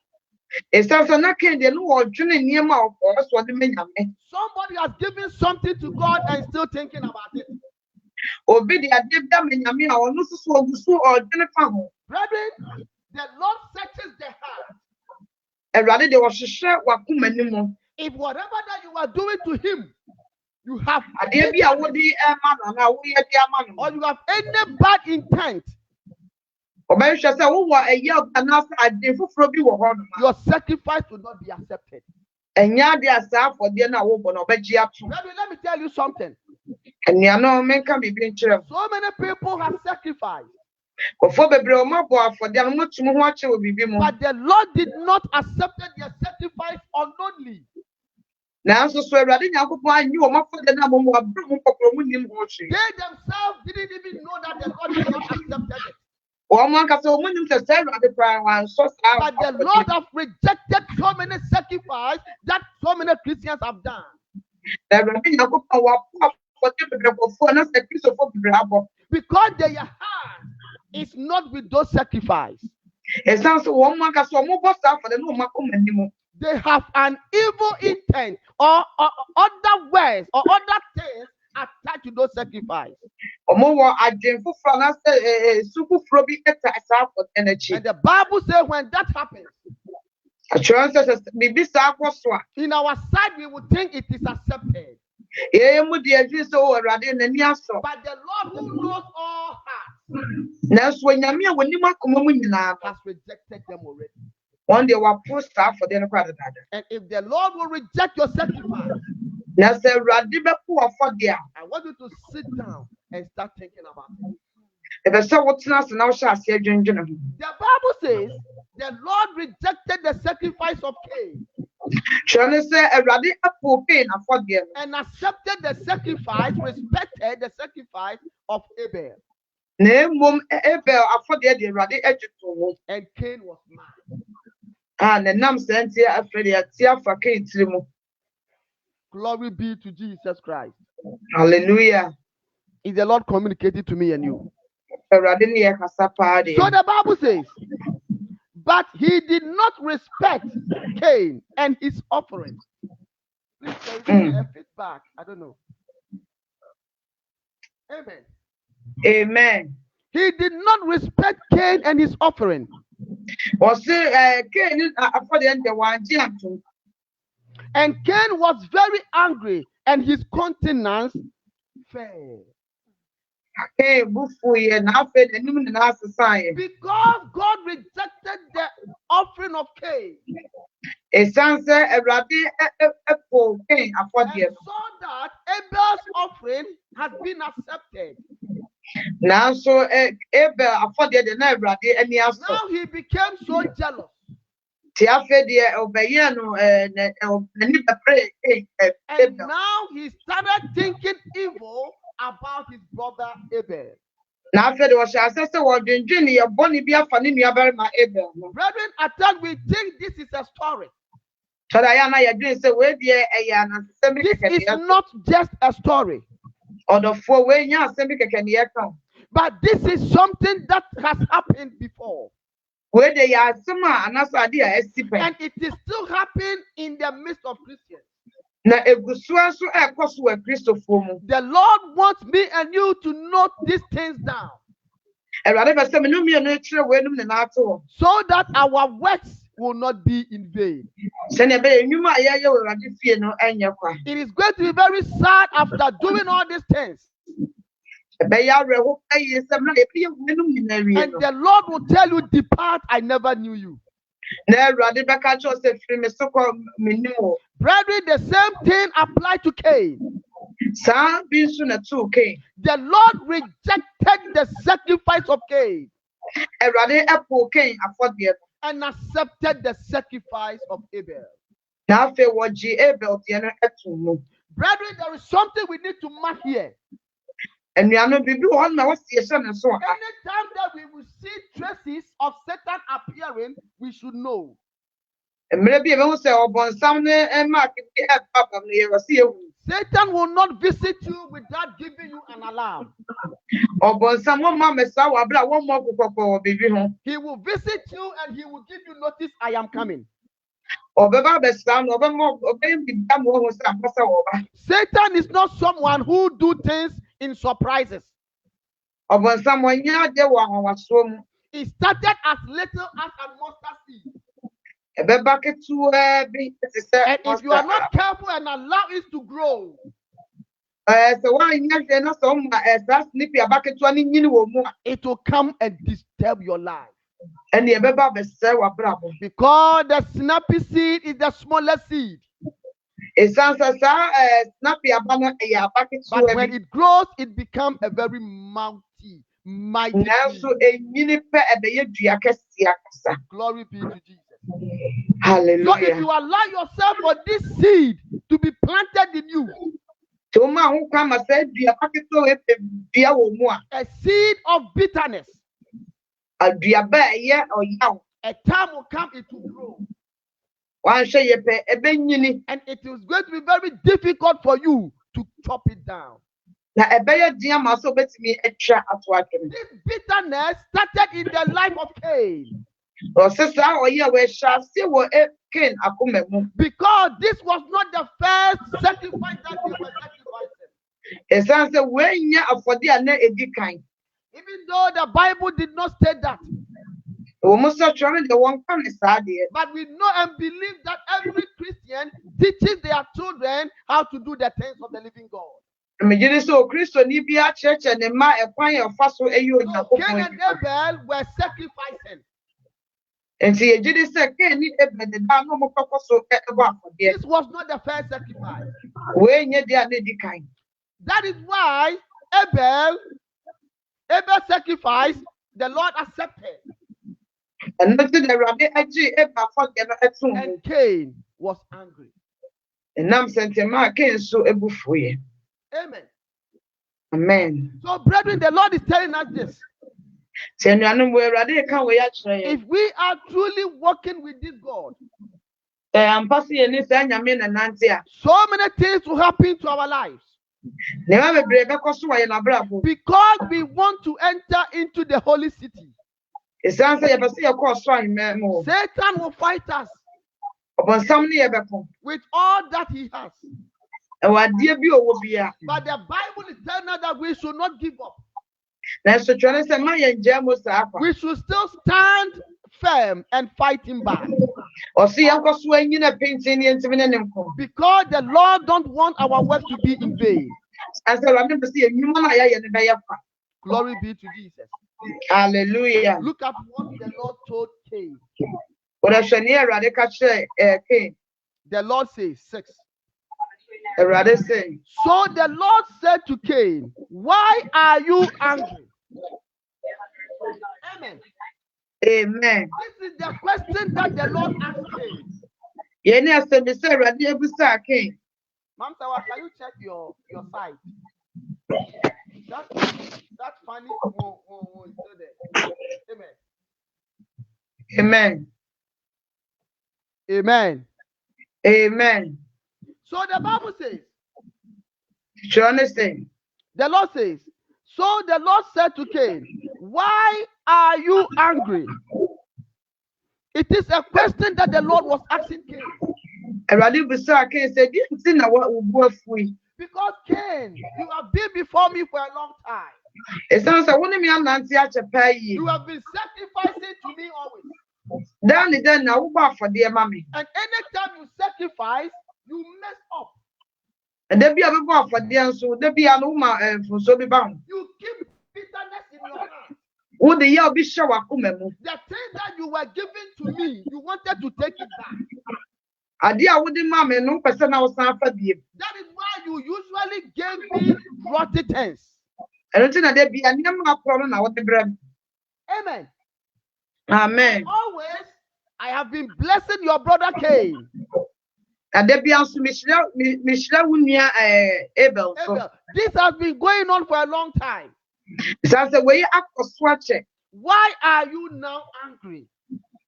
Ɛsiane sɛ na Cain deɛ no wɔdwene nneɛma a ɔwɔ so ɔde ma Nyame. Somebody has given something to God and still thinking about it. Obi de adeɛ bi ama Nyame a ɔno nso so ɔgu so ɔdwene fa ho. Brethren, the Lord searches the heart. Awurade de ɔhyehyɛ w'akoma no mu. If whatever that you are doing to him, you have Adeɛ bi a wode ɛma no anaa woyɛ de ama no. or you have any bad intent, Ɔbɛhwɛ sɛ wowɔ ɛyɛ anaasɛ ade foforɔ bi wɔ hɔ no. your sacrifice will not be accepted. Ɛnyɛ ade a saa afɔdeɛ no a wobɔ no ɔbɛgye ato. Brethren, let me tell you something. Ɛnea no menka biribi nkyerɛ wo. So many people have sacrificed, Nkurɔfoɔ bebree ɔmo abɔ afɔdeɛ no motum ho akyɛ wɔ biribi mu. but the Lord did not accept their sacrifice unknowingly. Nanso so Awurade Nyankopɔn anyi wɔn afɔdeɛ no a wɔn abere mu kɔkɔɔ mu nim ho hwee. They themselves didn't even know that the Lord had not accepted it. Wɔn ankasa wɔn nim sɛ sɛ Awurade koraa wansɔ saa But the afɔdeɛ. Lord has rejected so many sacrifices that so many Christians have done. Na Awurade Nyankopɔn wapɔ afɔdeɛ bebree kɔfoɔ na sɛ Kristofoɔ bebree abɔ. Because their heart is not with those sacrifices. It sounds one man can so more for the no macum anymore. They have an evil intent or other words or other things attached to those sacrifices. Or more identical from us, super froby at for energy. And the Bible says when that happens, A chance as maybe Sakwa. in our side we would think it is accepted. So rather than Yaso. But the Lord who knows all hearts Now, when Yamia, when you mark has rejected them already. one day we'll post stuff for the other. And if the Lord will reject your sacrifice, Now, say, Radiba poor for there. I want you to sit down and start thinking about it. If I saw what's not now, shall say, John. The Bible says the Lord rejected the sacrifice of Cain Shall I say, a radical poor pain for there? and accepted the sacrifice, respected the sacrifice of Abel. Name mum Abel for the radi edge to And Cain was mad. and the name sent here after the tear for Cain. Glory be to Jesus Christ. Hallelujah. Is the Lord communicating to me and you? A radinia casapadi. So the Bible says, but he did not respect Cain and his offering. Please, can you give me a feedback? I don't know. Amen. Amen. He did not respect Cain and his offering. Was Cain for the end the one jam to And Cain was very angry, and his countenance fell. Hey, Buffy, and I fed the new and society. Because God rejected the offering of Cain. A son said, a radi a poor Cain for And the so that Abel's offering has been accepted. now so Abel for the night radi and the Now he became so jealous. Tia fed the Obayano and pray. And now he started thinking evil about his brother Abel. Now fed was I said, what doing your bonny be a funny about my Abel. Brethren, at times we think this is a story. So Diana, you're doing so with the This is not just a story, or the 4 way, yeah, semi can come. but this is something that has happened before. Where they are some another idea is And it is still happening in the midst of Christians. Now, if we so a cost to a Christopher, The Lord wants me and you to note these things down and rather say, no, me a nature when the NATO. so that our works will not be in vain. Send a bay, you might hear you fear no and your cry. It is going to be very sad after doing all these things. A bay, I hope I is some And the Lord will tell you, depart, I never knew you. Now, rather back at yourself, so called me. Brethren, the same thing applied to Cain. Sam being soon a 2K. The Lord rejected the sacrifice of Cain A rather a poor Cain afford the and accepted the sacrifice of Abel. now fair what G. Abel, the other at 2. Brethren, there is something we need to mark here. And we are not be on my what's the son and so on. Anytime that we will see traces of Satan appearing, we should know. And maybe even say, oh, bon, some and market at Papa, near see you. Satan will not visit you without giving you an alarm. Or bon, someone mamma saw one more baby home. He will visit you and he will give you notice, I am coming. Or the sound of a more baby damn one was over. Satan is not someone who do things in surprises. Or when someone yeah, there was so It started as little as a mustard seed. a bucket to be And if you are not careful and allow it to grow, so why not so that's snippy a bucket to any more it will come and disturb your life. and the baby say what bravo. Because the snappy seed is the smallest seed. It sounds as a snappy a banner a bucket But when it grows, it becomes a very mighty now seed. so a mini pet at the Diacasa. Glory be to Jesus. So if Hallelujah. you allow yourself for this seed to be planted in you, Toma who come and said, be a packet to be a woman. a seed of bitterness, A diabetes, yeah, or young. a time will come, it will grow. One say you pay a benny. And it is going to be very difficult for you to chop it down. Now, a better dear muscle bet me a chat at work. This bitterness started in the life of Cain. Or sister, or yeah, we shall see what Cain akumemu. Because this was not the first sacrifice that they were sacrificing. It sounds the way ya for the ane edikan. Even though the Bible did not state that. Almost trying the one come inside here. But we know and believe that every Christian teaches their children how to do the things of the living God. Imagine so Christo ni be a church and the ma a fine of faso ayo So Cain and Abel were sacrificing. and see, you did say, Cain ni Abel the down no more so about for This was not the first sacrifice. when ye they are edikan. That is why Abel's sacrifice, the Lord accepted. And nothing the rabbi actually ever for the And Cain was angry. and nam sentiment Cain so able for you. Amen. Amen. So, brethren, the Lord is telling us this. If If we are truly walking with this God, I'm passing any saying, I mean, and Nancy, so many things will happen to our lives. never brave because why in a bravo. Because we want to enter into the holy city. It sounds like you see a course trying more. Satan will fight us Upon some near Beckham. with all that he has. And what dear be will be a. But the Bible is telling us that we should not give up. That's the trying to say, my and Jamos. We should still stand firm and fight him back. Or see Uncle Swain in a painting and 7 and Because the Lord don't want our work to be in vain. as I remember see a new man I and the Glory be to Jesus. Hallelujah. Look at what the Lord told Cain. What I shall near Radical King. The Lord says, 6. A rather say, So the Lord said to Cain, why are you angry? Amen. Amen. This is the question that the Lord asked Cain. Yenny has said, Mr. Radia Busa King. Ma'am Sawa, can you check your side? That funny is still there. Amen. Amen. Amen. Amen. So the Bible says, Do you understand? the Lord says, so the Lord said to Cain, why are you angry? It is a question that the Lord was asking Cain. A Radia Busa King said, you see now what will go free. Because Cain, you have been before me for a long time. It sounds like one of me and Nancy at a pay. You have been sacrificing to me always. Down the then now, for dear mammy. And anytime you sacrifice, you mess up. And there be a bar for dear, so there be an woman for so be bound. You keep bitterness in your heart. Would the year be shower? The thing that you were giving to me, you wanted to take it back. I dear wouldn't mammy, no person I was not for the. That is why you usually gave me rotten things. I don't think that there be a number of problem. I want the bread. Amen. Amen. Always, I have been blessing your brother Cain. And there be also Michelle Wunia Abel. Abel. This has been going on for a long time. So the way I was watching. Why are you now angry?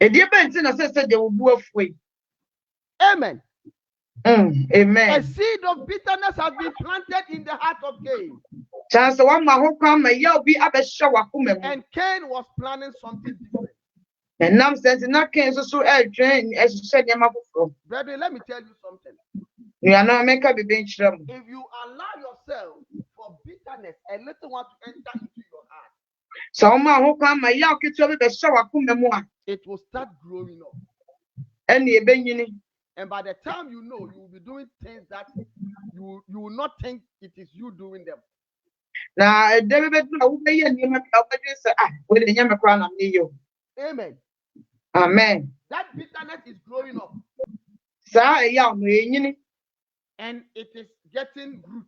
A dear Benson, I said they will go away. Amen. A Amen. seed of bitterness has been planted in the heart of Cain. Chance one my whole come, you'll be up a shower. And Cain was planning something different. And now since not came so air train as you said, your Brethren, let me tell you something. you are not make up a bench. If you allow yourself for bitterness, a little one to enter into your heart, So my whole come, my young kids will be shower. it will start growing up. And the benny. And by the time you know, you will be doing things that you will not think it is you doing them. Now, David, I will be in your with the Yama crown of you. Amen. Amen. That bitterness is growing up Sir, young, and it is getting root.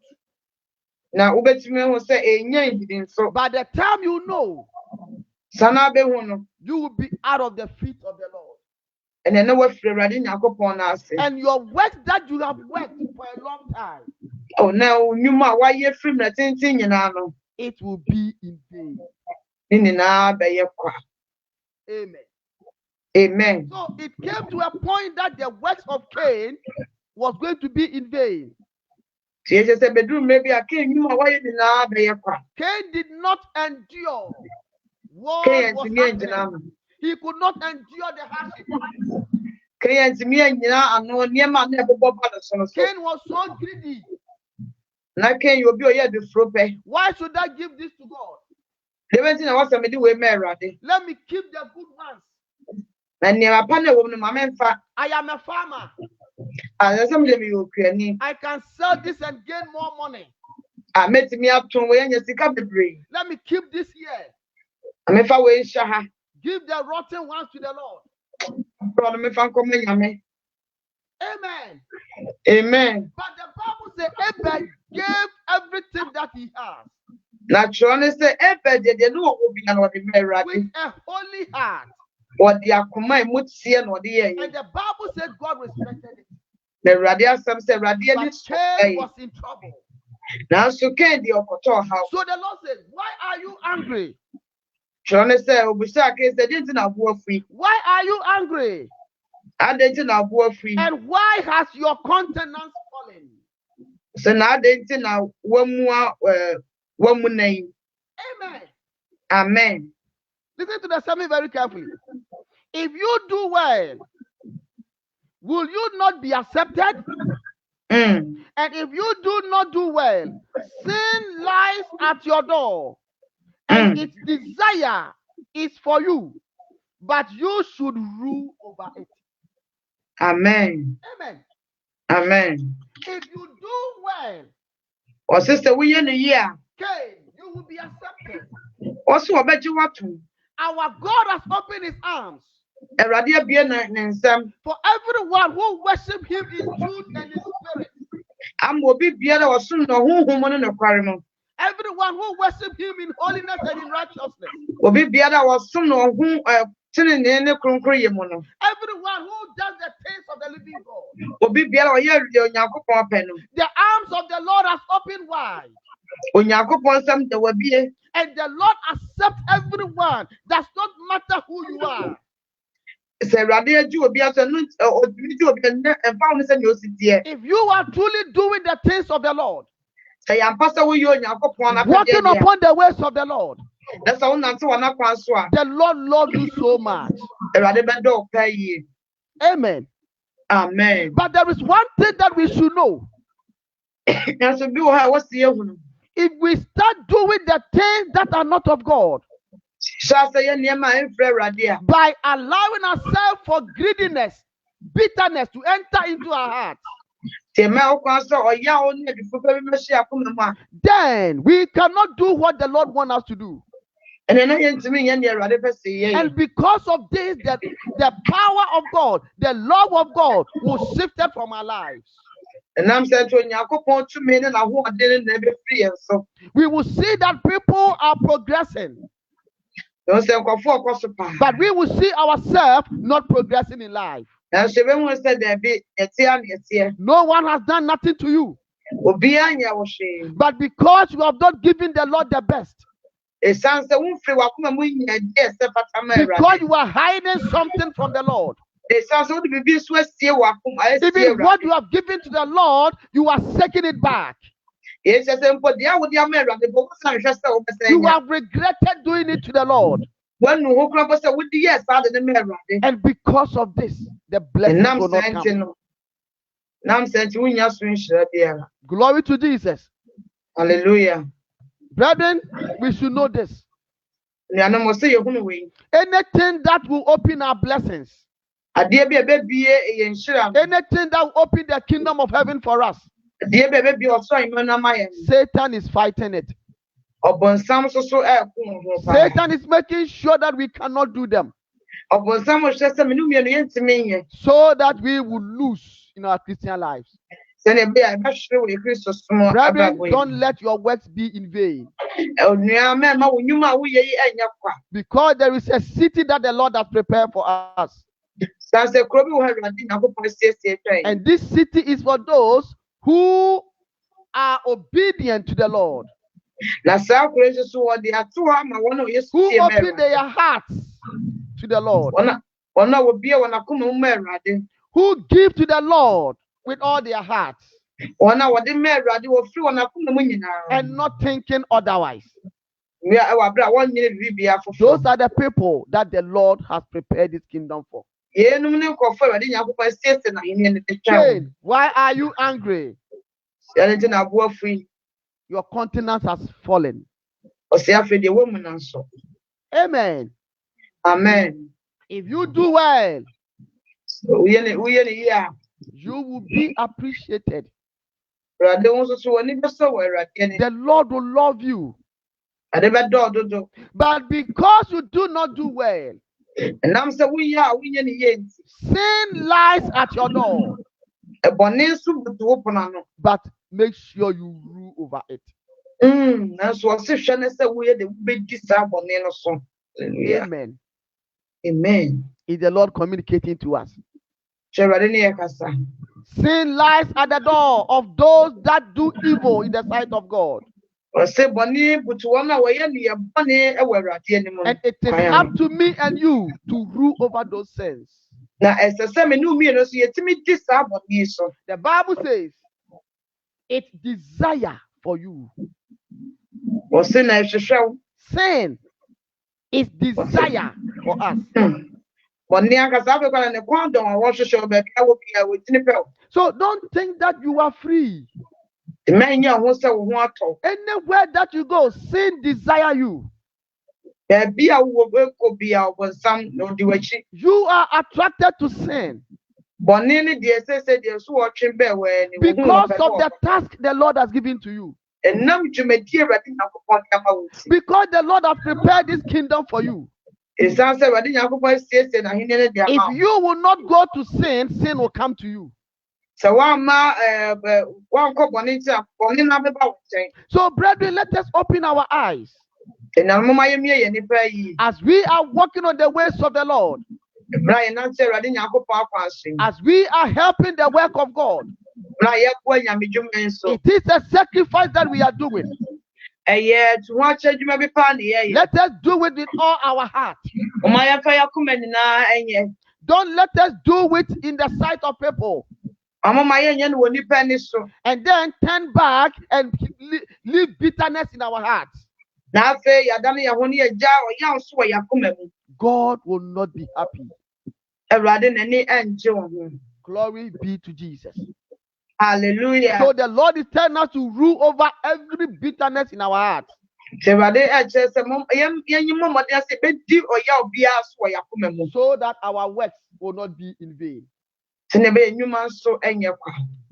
now Ubetime will say a name. So By the time you know, Sana be one. you will be out of the feet of the Lord. And then no way for Radin upon us. And your work that you have worked for a long time, Oh, now you ma why you from the thing, you know. it will be in vain. In an Amen. Amen. So it came to a point that the works of Cain was going to be in vain. She just said, bedroom, maybe I can't, you know why you did Cain did not endure what Cain was to me, happening. He could not endure the hardship. Cain Was so greedy. Why should I give this to God? Let me keep the good ones. I am a farmer. I can sell this and gain more money. Let me keep this here. Give the rotten ones to the Lord. Amen. Amen. But the Bible says Abel gave everything that he has. With a holy heart. And the Bible said God respected it. But Cain was in trouble. So the Lord said, why are you angry? Why are you angry? And why has your countenance fallen? Amen. Amen. Listen to the sermon very carefully. If you do well, will you not be accepted? And if you do not do well, sin lies at your door, and its desire is for you, but you should rule over it. Amen. Amen. Amen. If you do well, or sister, we in the year, okay, you will be accepted. Also, I bet you what to. Our God has opened his arms for everyone who worship him in truth and in spirit. Everyone who worship him in holiness and in righteousness. Everyone who does the things of the living God. The arms of the Lord has opened wide. And the Lord accepts everyone. Does not matter who you are. If you are truly doing the things of the Lord, walking upon the ways of the Lord, the Lord loves you so much. Amen. Amen. But there is one thing that we should know. If we start doing the things that are not of God, by allowing ourselves for greediness, bitterness to enter into our hearts, then we cannot do what the Lord wants us to do. And because of this, the power of God, the love of God will shift it from our lives. We will see that people are progressing, but we will see ourselves not progressing in life. No one has done nothing to you, but because you have not given the Lord the best, because you are hiding something from the Lord. Even what you have given to the Lord, you are taking it back. You have regretted doing it to the Lord. And because of this, the blessing will not come. Glory to Jesus. Hallelujah. Brethren, we should know this. Anything that will open our blessings, anything that will open the kingdom of heaven for us, Satan is fighting it. Satan is making sure that we cannot do them, so that we will lose in our Christian lives. Brethren, don't let your works be in vain. Because there is a city that the Lord has prepared for us. And this city is for those who are obedient to the Lord, who open their hearts to the Lord, who give to the Lord with all their hearts, and not thinking otherwise. Those are the people that the Lord has prepared this kingdom for. Cain, why are you angry? Your countenance has fallen. Amen. Amen. If you do well, you will be appreciated. The Lord will love you. But because you do not do well, sin lies at your door. But make sure you rule over it. Amen. Amen. Is the Lord communicating to us? Sin lies at the door of those that do evil in the sight of God. And it is up to me and you to rule over those sins. The Bible says it's desire for you. Sin is desire for us. So don't think that you are free. Anywhere that you go, sin desire you. You are attracted to sin because of the task the Lord has given to you. Because the Lord has prepared this kingdom for you. If you will not go to sin, sin will come to you. So, brethren, let us open our eyes. As we are walking on the ways of the Lord, as we are helping the work of God, it is a sacrifice that we are doing. Let us do it with all our heart. Don't let us do it in the sight of people and then turn back and leave bitterness in our hearts. God will not be happy. Glory be to Jesus. Hallelujah. So the Lord is telling us to rule over every bitterness in our hearts. So that our works will not be in vain.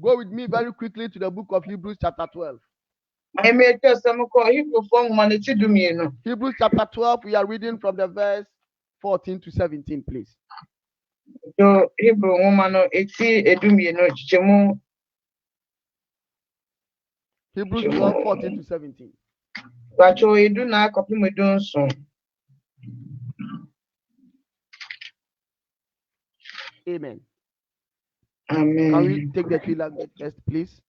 Go with me very quickly to the book of Hebrews chapter 12. Hebrews chapter 12, we are reading from the verse 14 to 17, please. Hebrews 12, 14 to 17. Amen. Amen. Can we take the tree language first, please?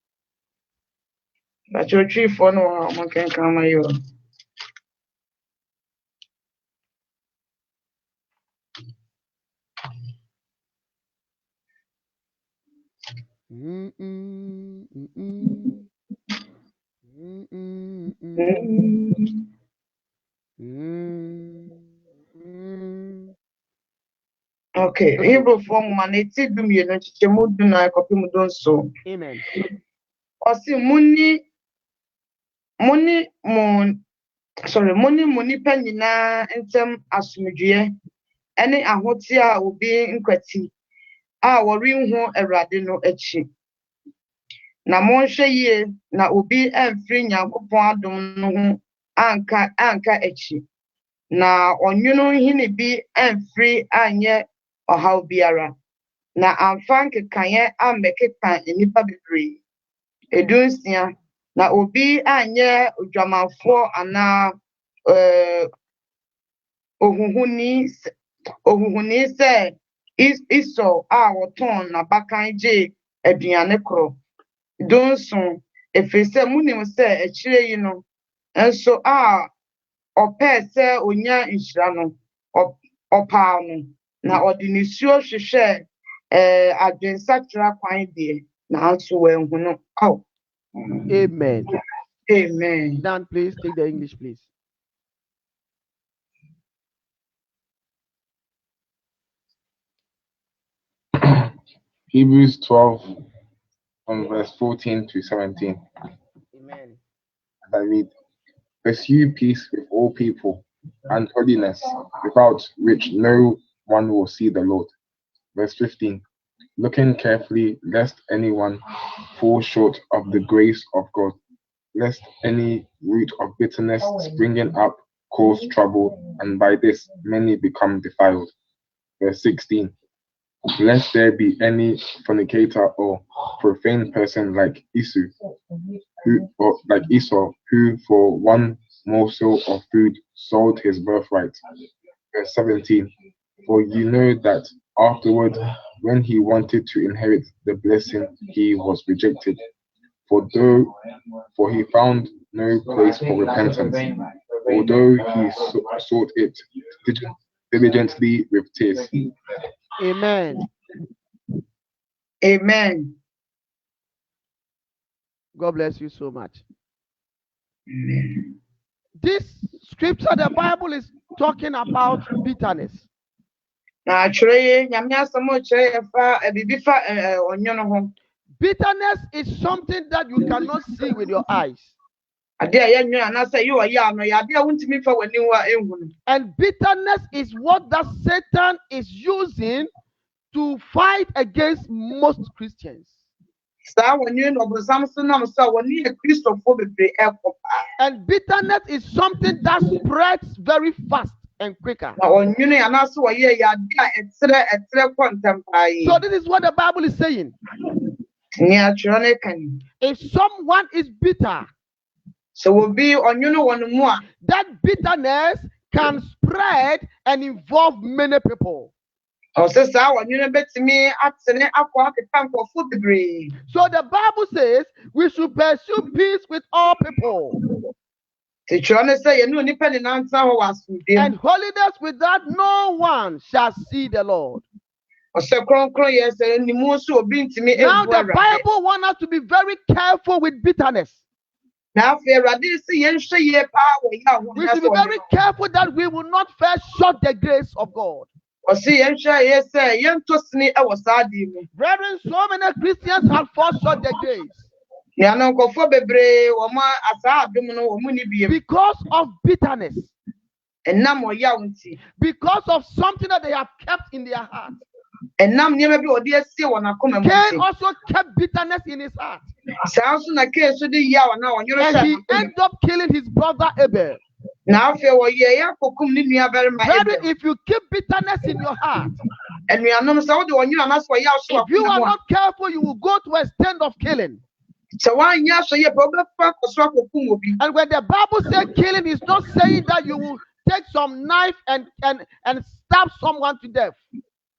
Okay, Hebrew form maneti dumienu chichemu duna kopimu donso. Amen. Osi muni penina ntem asumdue ene ahoti a obi nkwati a wori hu Awurade no achi. Na monhwe yie na obi amfiri Nyankopɔn adom no ho anka achi. Na onwunu hini bi amfiri anye ọhaw biara na amfa nkekanye amekeka nipa bebree edunsia na obi anye odwamanfo ana ohuhuni se iso a woton na bakan je aduane kro dunso efese munim se akire yi no enso a opɛ sɛ onya nhyira no ɔpaa no na ɔde nisuo hwehwɛ adwensakra kwan deɛ na nso wanhu no. Amen. Amen. Dan, please take the English, please. Hebrews 12 from verse 14 to 17. Amen. And I read, pursue peace with all people and holiness, without which no one will see the Lord. Verse 15. Looking carefully, lest anyone fall short of the grace of God, lest any root of bitterness springing up cause trouble, and by this many become defiled. Verse 16. Lest there be any fornicator or profane person like Esau, who for one morsel of food sold his birthright. Verse 17. For you know that afterward, when he wanted to inherit the blessing, he was rejected. For he found no place for repentance, although he sought it diligently with tears. Amen. Amen. God bless you so much. Amen. This scripture, the Bible is talking about bitterness. Na atwerɛ nyame asɛm a ɔkyerɛ yɛfa bibi fa ɔnwono ho. Bitterness is something that you cannot see with your eyes. Ade a yɛnwono anaasɛ yɛ ɔyɛ ano yɛ ade a wontumi fa w'ani wa ehu no. And bitterness is what that Satan is using to fight against most Christians. Saa wɔnwono no ɔbonsam so nam so a wɔne yɛ Kristofo bebree ɛkɔ paa. And bitterness is something that spreads very fast and quicker. Na ɔnwono anaasɛ wɔyɛ yɛ ade a ɛtrɛ kɔ ntɛm paa yi. So this is what the Bible is saying. Nea atwerɛ no ka ni. If someone is bitter, So obi ɔnwono wɔ no mu a. that bitterness can spread and involve many people. Ɔsɛ saa wɔnwono betumi atene akɔ akeka nkɔfo bebree. So the Bible says we should pursue peace with all people Titwerɛ no sɛ yɛne onipa ne nantena hɔ wɔ asomdwoe and mu. holiness, without no one shall see the Lord. Ɔsɛ kronkron yɛ sɛ nimu nso obi ntumi Now ehu the Awurade. Bible wants us to be very careful with bitterness. Na afei Awurade sɛ yɛnhwɛ yie paa wɔ yɛ ahom We should be very careful that we will not first short the grace of God. Ɔsɛ yɛnhwɛ yie sɛ yɛnto sini ɛwɔ saa ade mu. Brethren, so many Christians have fallen short the grace Nea no nkɔfo bebree wɔn asaa adom no wɔn ni biem. because of bitterness, Ɛnam ɔyaw nti. because of something that they have kept in their heart. Ɛnam nneɛma bi wɔde asie wɔn akoma mu Cain nti. also kept bitterness in his heart, Saa nso na Kain nso de yaw na ɔnwere and hyɛ he n'akoma mu. ended up killing his brother Abel. Na afei wɔyɛ yɛ akɔkum ne nua barima Brethren, Abel. if you keep bitterness in your heart, Anuanom sɛ wode wɔnwere anaasɛ wɔyaw so if you akoma are mu a. not careful, you will go to a stand of killing. Sɛ woanyɛ ahwɛ yie pɛ wobɛfa akɔ so akɔkum obi. And when the Bible says killing, is not saying that you will take some knife and stab someone to death,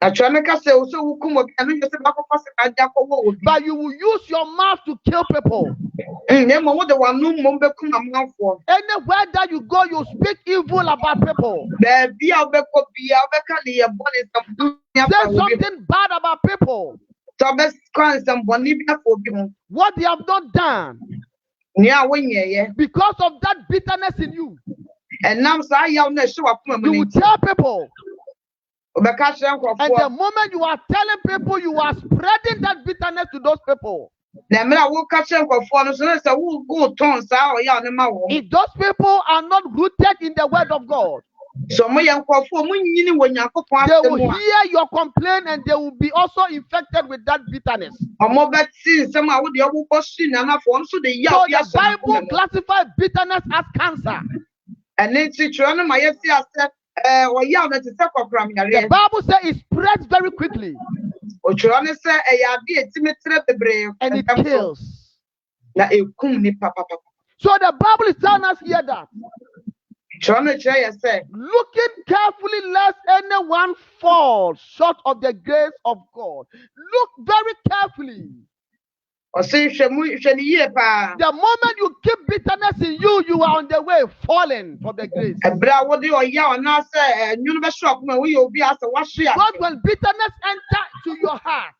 Atwerɛ no ka sɛ wo sɛ wokum obi ɛno nyɛ sɛ bakɔfa sɛ kagye akɔwɔ obi. but you will use your mouth to kill people. Na mmom wode w'ano mmom bɛkum amanfoɔ. Anywhere that you go, you speak evil about people. Baabi a wobɛkɔ bia wobɛka ne yɛ bɔne nsɛm Say afa obi ho. something bad about people. Sɛ wobɛka nsɛmbɔne bi afa obi ho. What they have not done Nea wonyɛeɛ. because of that bitterness in you. Ɛnam saa yaw no a ɛhyɛ w'akoma mu You no will nti. tell people. Wobɛka kyerɛ And the nkurɔfoɔ. moment you are telling people, you are spreading that bitterness to those people. Na mmerɛ a woka kyerɛ nkurɔfoɔ no so na sɛ wotɔn saa ɔyaw no ma wɔn. If those people are not rooted in the word of God, So moyɛ nkurɔfoɔ monyini wɔ Nyankopɔn they asɛm will mu a. hear your complaint and they will be also infected with that bitterness. Ɔmo bɛte nsɛm a wode ɔbobɔ so nyanafoɔ ɔno nso de So yaw bi the ahyɛ Bible n'akoma mu. classifies bitterness as cancer. Ɛno nti twerɛ no ma yɛsi asɛ ɔyaw no te sɛ kɔkoram The yareɛ. Bible says it spreads very quickly Otwerɛ no sɛ ɛyɛ ade a ɛtumi trɛ bebree and it ntɛm so. kills. Na ekum nipa papapa. So the Bible is telling us here that Twerɛ no kyerɛ yɛ sɛ looking carefully lest anyone fall short of the grace of God. Look very carefully. ɔse hwɛ ne yie paa. The moment you keep bitterness in you, you are on the way falling from the grace. Ɛberɛ a wode ɔyaw anaasɛ nwono bɛhyɛ ɔkoma woyɛ obi a sɛ woahwe a. But when bitterness enters to your heart,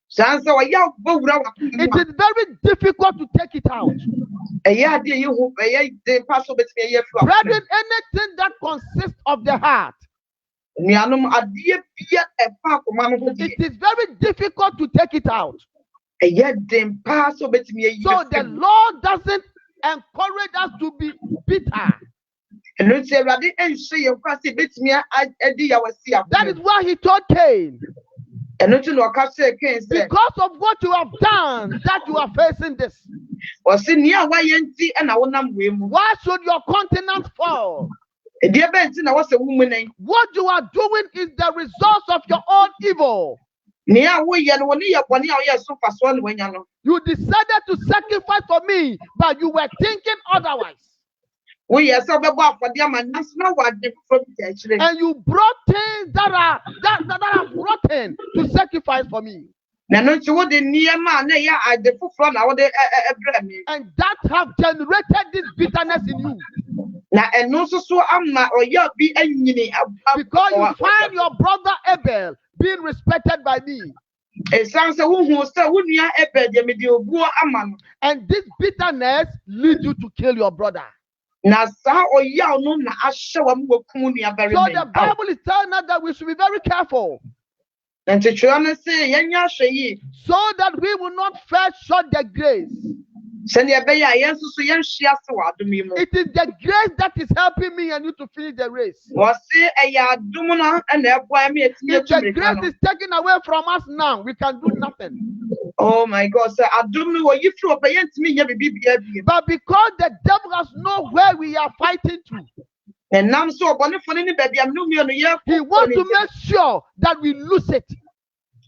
Saa nso ɔyaw bɛwura w'akoma mu it a. is very difficult to take it out. Ɛyɛ ade a yɛhu ɛyɛ den pa so wobɛtumi ayɛ afiri w'akoma mu. Brethren, anything that consists of the heart nuanom adeɛ bia ɛfa akoma no ho It deɛ is very difficult to take it out. ɛyɛ den paa sɛ obetumi ayi So the Lord doesn't encourage us to be bitter. ɛno nti Awurade ɛnhyɛ yɛn kora sɛ ebetumi adi yawasi That is akoma why he told Cain, ɛno nti na ɔka kyerɛ Cain sɛ because of what you have done, that you are facing this. ɔse nea wayɛ nti ɛna wonam wei mu Why should your countenance fall? ɛdeɛ bɛn nti na wɔsɛ wo mu nan What you are doing is the result of your own evil. nea woyɛ no wɔne yɛ bɔne a ɔyɛ so mfasoɔ ne wanya no You decided to sacrifice for me, but you were thinking otherwise. woyɛ sɛ wobɛbɔ afɔdeɛ ama nanso na wɔade foforɔ bi da akyire And you brought things that are rotten to sacrifice for me. na ɛno nti wode nneɛma a na ɛyɛ ade foforɔ na wode brɛ me And that have generated this bitterness in you. na ɛno nso so ama ɔyɛ bi anyini Because you find your brother Abel being respected by me. ɛsiane sɛ wohu sɛ wo nua ɛbɛ deɛ mede obuo ama no And this bitterness leads you to kill your brother. na saa ɔyaw no na ahyɛ wa ma wakum nua So barima the Bible is telling us that we should be very careful na ntetwerɛ no sɛ yɛnyɛ ahwɛ yie so that we will not fall short the grace. sɛdeɛ ɛbɛyɛ a yɛn nso so yɛnhye ase wɔ adom yi mu It is the grace that is helping me and you to finish the race. wɔse ɛyɛ adom no ɛna ɛboa me atumi If atu the mmirika grace no is taken away from us now, we can do nothing. oh my god sɛ adom no wɔyi firi ɔpɛ yɛntumi nyɛ biribi bia bie But because the devil has know where we are fighting to, ɛnam so ɔbɔnefo no ne baabi a mene mmienu yɛ he wants to make sure that we lose it.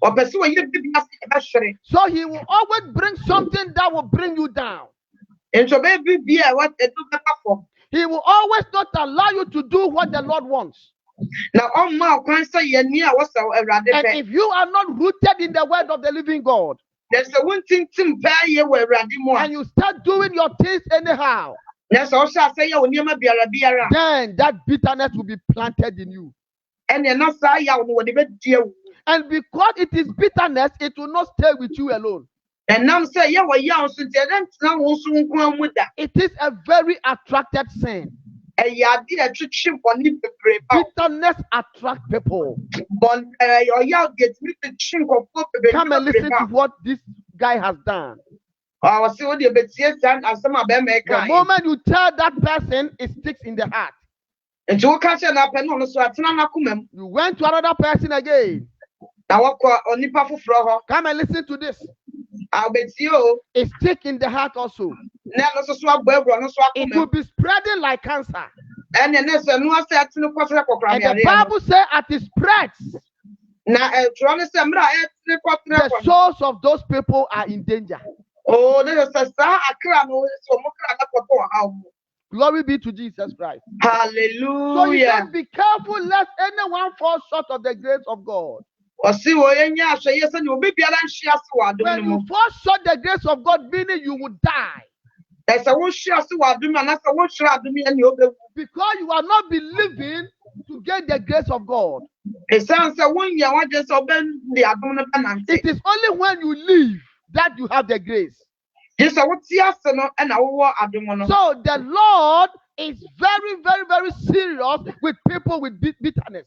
ɔpɛ sɛ wɔyɛ bibi ase ɛbɛhwere So he will always bring something that will bring you down. nti ɔbɛyɛ bibi a ɛwɔ ɛdu bɛba fam He will always not allow you to do what the Lord wants. na ɔmma ɔkwan sɛ yɛni a wɔsɛ Awurade And pɛ if you are not rooted in the word of the living God, na sɛ wontintim pɛɛ yɛ wɔ Awurade mu a and you start doing your things anyhow, na sɛ ɔhyɛ ase yɛ wo nneɛma biara then that bitterness will be planted in you. ɛnea na saa yaw no wɔde bɛdi awu And because it is bitterness, it will not stay with you alone. ɛnam sɛ yɛ wɔ yaw so nti ɛdɛ ntena wo nso nko mu da It is a very attracted sin. ɛyɛ ade a ɛtwetwe bɔne bebree ba wo. Bitterness attracts people. Ɔyaw deɛ tumi tetwe nkɔfoɔ bebree Come and listen ba to what this guy has done. ɔwɔ se wodeɛ bɛtie saa asɛm a bɛrima The ɛka moment you tell that person, it sticks in the heart. nti woka kyerɛ no apɛ no ɔno so atena n'akoma mu You went to another person again. na wɔkɔ onipa foforɔ hɔ Come and listen to this. a wobɛtie o It sticks in the heart also. na ɛno nso so abɔ aburo no so It akoma will mu be spreading like cancer. ɛnea ne sɛ no asɛ atene kɔsrɛ And the kɔkorameareɛ no Bible says at it spreads, na ɛtwerɛ no sɛ mmerɛ a ɛtene kɔsrɛ the souls of those people are in danger. o ne sɛ saa akra no sɛ ɔmo kra no kɔtɔ ɔhaw mu Glory be to Jesus Christ. So you hallelujah must be careful lest anyone fall short of the grace of God. ɔse wɔ yɛnyɛ ahwɛyɛ sɛnea obi biara nhye ase wɔ adom no When mu you fall short the grace of God, meaning you will die. ɛsɛ wohye ase wɔ adom anasɛ wohwere adom yɛ nea wobɛwu Because you are not believing to get the grace of God. ɛsiane sɛ wonyɛ wagye sɛ wobɛde adom no bɛnante It is only when you leave that you have the grace. gye sɛ wote ase no ɛna wowɔ adom no So the Lord is very, very, very serious with people with bitterness.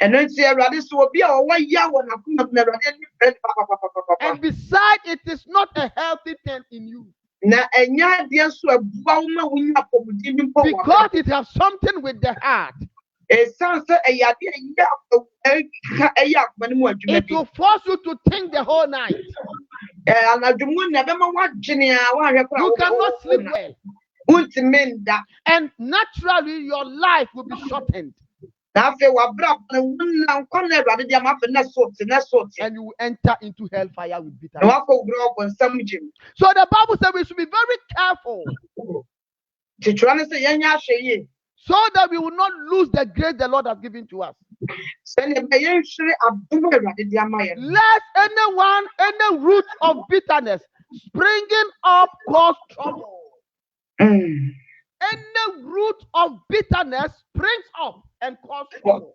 ɛno nti Awurade so obi a ɔwɔ ya wɔ n'akoma mu na Awurade ani frɛ no papapapapa And besides, it is not a healthy thing in you. na ɛnyɛ adeɛ nso abua wo ma wonya apɔmuden bi mpo wɔ Because it has something with the heart. ɛsiane sɛ ɛyɛ adeɛ a ɛyɛ akoma no mu adwuma It bi will force you to think the whole night. anadwo mu na ɛbɛma woadwene a woahwɛ You cannot sleep well. wontumi nda And naturally, your life will be shortened. na afei wabrɛ no wonam nkwa na Awurade de ama afei na sote And you will enter into hellfire with na bitterness. wakɔ wura ɔbɔnsam gye mu So the Bible says we should be very careful titwerɛ no sɛ yɛnyɛ ahwɛ yie so that we will not lose the grace the Lord has given to us. sɛnea ɛbɛyɛ nhwere adom a Awurade de ama yɛn no. Lest anyone, any root of bitterness springing up cause trouble. Mm. Any root of bitterness springs up and cause trouble.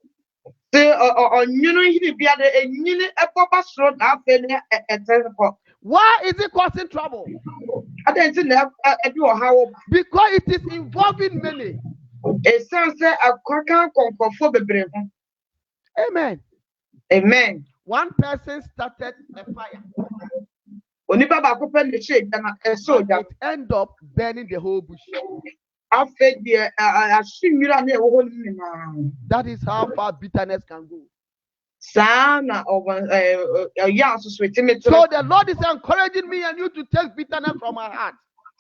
sɛ ɔnwene yiri biara enyini ɛbɔba soro na afei ne ɛtɛ kɔ Why is it causing trouble? adan nti na ɛde ɔhaw ba Because it is involving many. ɛsiane sɛ akɔka nkɔnkɔfoɔ bebree ho Amen. Amen. One person started a fire. Onipa baako pɛ na ɛhyɛ gya na ɛsɛ And ogya. it ended up burning the whole bush. Afei deɛ ahye nwura na ɛwɔ hɔ no nyinaa. That is how far bitterness can go. Saa na ɔyɛ asoso etimi So toro. the Lord is encouraging me and you to take bitterness from our heart.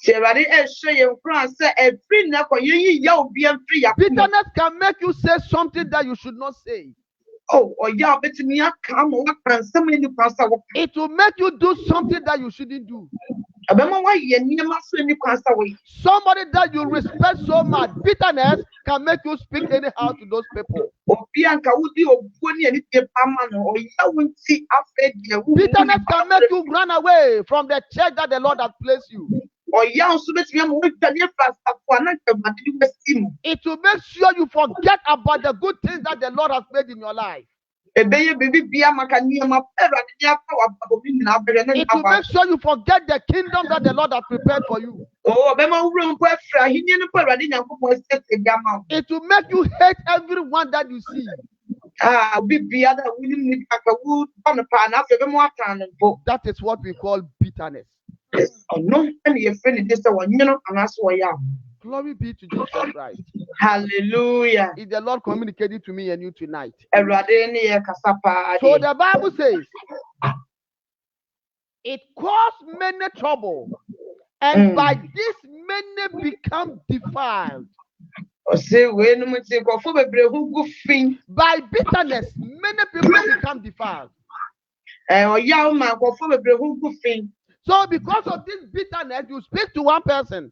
Sɛ Awurade ɛhyɛ yɛn kora sɛ ɛfiri nnɛ kɔ yɛyi yɛ obi mfiri yɛ akoma. Bitterness can make you say something that you should not say. Oh, ɔyɛ ɔbɛtumi aka ama waka nsɛm a ɛni kwan sɛ wɔka. It will make you do something that you shouldn't do. Ɛbɛma woayɛ nneɛma so ɛni kwan sɛ wɔyɛ. Somebody that you respect so much, bitterness can make you speak anyhow to those people. Obi a nka wodi obuo ne ani tie pa ama no ɔyɛ wo nti afei deɛ wo. Bitterness can make you run away from the church that the Lord has placed you. Ɔyɛ nso bɛtumi ama wotwa ne fa asafo a na nka Awurade de wasi mu. It will make sure you forget about the good things that the Lord has made in your life. Ɛbɛyɛ biribi bia maka nneɛma pa Awurade de aka w'abɔ bi nyinaa bɛrɛ ne It will nnawa. make sure you forget the kingdom that the Lord has prepared for you. Oh, ɔbɛma wura mpo afiri ahenni no pa Awurade Nyankopɔn asiesie de ama wo. It will make you hate everyone that you see. Obi bia da wonim ne aka wo bɔ no paa na afei ɛbɛma wata no mpo. That is what we call bitterness. Ɔno ɛna yɛfrɛ ne de sɛ wɔnwono anaasɛ wɔyɛ aho. Glory be to Jesus Christ. Hallelujah. Is the Lord communicating to me and you tonight? Awurade ne yɛ kasa paa So deɛ. the Bible says, it caused many trouble, and by this many become defiled. Ɔse wei no mu nti nkurɔfo bebree ho gu fi. By bitterness, many people become defiled. Ɔyɛ ma nkurɔfo bebree ho gu fi. So because of this bitterness, you speak to one person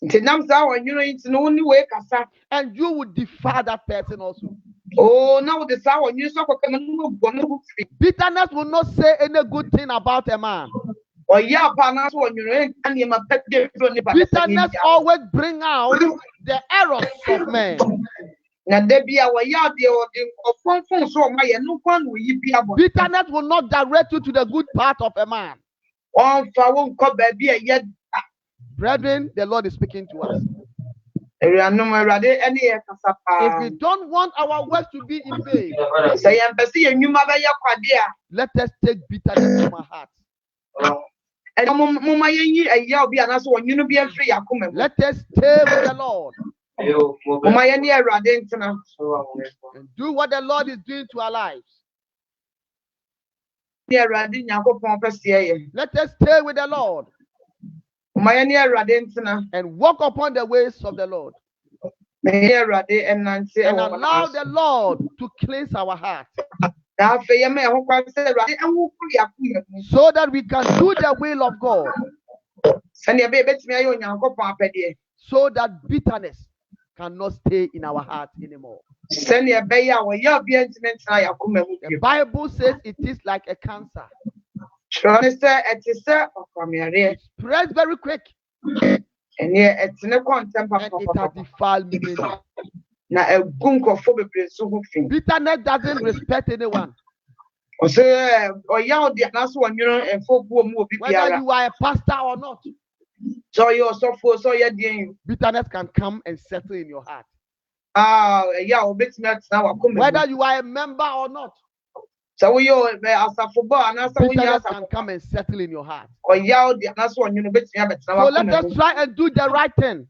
Nti nam saa wɔnwono yi nti no wo ne wei kasa. and you would defile that person also. Oh, na wode saa wɔnwono so akɔka ma no mu bɔ no ho fi. Bitterness will not say any good thing about a man. Ɔyɛ apa anaasɛ wɔnwono ɛnka nneɛma pɛ bi ɛfiri onipa bɛsɛ ne Bitterness bia. always bring out the errors of men. Na da bi a wɔyɛ adeɛ wɔde nkɔfɔ mfonso a ɔma yɛ no nkwa na oyi bi abɔ. Bitterness will not direct you to the good part of a man. Ɔmfa wo nkɔ baabi a ɛyɛ Brethren, the Lord is speaking to us. awuranom Awurade ɛne yɛ kasa If paa. we don't want our works to be in vain, Sɛ yɛmpɛ sɛ yɛn nnwuma bɛyɛ kwade a, let us take bitterness from our hearts. ɛnna momma yɛnyi ɛyɛ obi anaasɛ wɔnwono bi amfiri yɛn akoma mu. Let us stay with the Lord Momma yɛne Awurade ntena. and do what the Lord is doing to our lives. Ne Awurade Nyankopɔn pɛ sɛ yɛyɛ. Let us stay with the Lord Momma yɛne Awurade ntena. and walk upon the ways of the Lord Na yɛne Awurade ɛnante and ɛwɔ wɔn allow ase. the Lord to cleanse our heart Na afei yɛma yɛn ho kwan sɛ Awurade ɛnwo koro yɛn akoma mu. so that we can do the will of God, Sɛnea ɛbɛyɛ yɛbɛtumi ayɛ Onyankopɔn apɛdeɛ. so that bitterness cannot stay in our heart anymore. Sɛnea ɛbɛyɛ a wɔyɛ obi ntumi ntena yɛn akoma mu The bio. Bible says it is like a cancer. Kyerɛ ne sɛ ɛte sɛ ɔkwameareɛ. It spreads very quick Ɛneɛ ɛte ne kɔ ntɛm and it has papapapa. defiled many. Na ɛgu nkurɔfoɔ bebree nso ho fi. Bitterness doesn't respect anyone. Ɔsɛ ɔyɛ ɔde anaasɛ wɔnwono ɛmfo buo mu obi Whether biara. you are a pastor or not, Sɛ ɔyɛ ɔsɔfoɔ sɛ ɔyɛ deɛn yi. bitterness can come and settle in your heart. Ɛyɛ a wɔbɛtumi atena w'akoma mu. Whether you are a member or not, Sɛ woyɛ asafobɔ anaasɛ wonyɛ bitterness can asafo. come and settle in your heart. Ɔyɛ ɔde anaasɛ wɔnwono bɛtumi abɛtena So let w'akoma us mu. try and do the right thing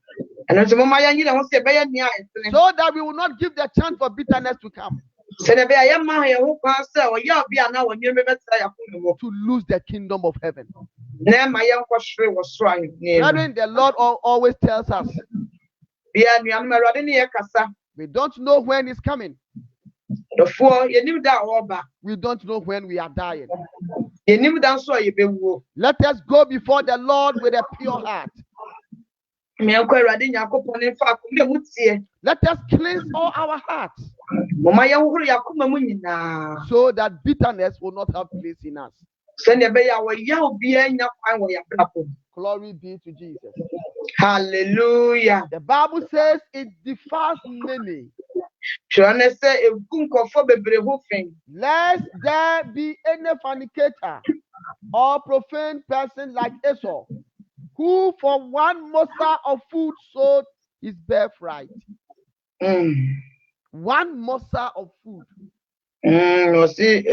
Ɛno nti momma yɛnyi ne ho sɛ ɛbɛyɛ nea ɛtene. so that we will not give the chance for bitterness to come Sɛnea ɛbɛyɛ a yɛmma yɛn ho kwan sɛ ɔyɛ obi anaa wɔnwono bɛbɛtena yɛn akoma mu. to lose the kingdom of heaven. Na ɛma yɛnkɔhwere wɔ soro ahenni mu. Brethren, the Lord always tells us Bia nuanom Awurade ne yɛ kasa. we don't know when it's coming. Dɔfoɔ yɛnim da a ɔreba. We don't know when we are dying. Yɛnim da nso a yɛbɛwuo. Let us go before the Lord with a pure heart. Meɛnkɔ Awurade Nyankopɔn ne mfa akoma mu tie. Let us cleanse all our hearts Momma yɛnhohoro yɛn akoma mu nyinaa. so that bitterness will not have place in us. Sɛnea ɛbɛyɛ a wɔyɛ obiara nya kwan wɔ yɛn abrabɔ mu. Glory be to Jesus. Hallelujah. The Bible says it defiles many. Twerɛ ne sɛ egu nkurɔfoɔ bebree ho fi. Lest there be any fornicator or profane person like Esau, who for one morsel of food sold his birthright. one morsel of food, Ɔsi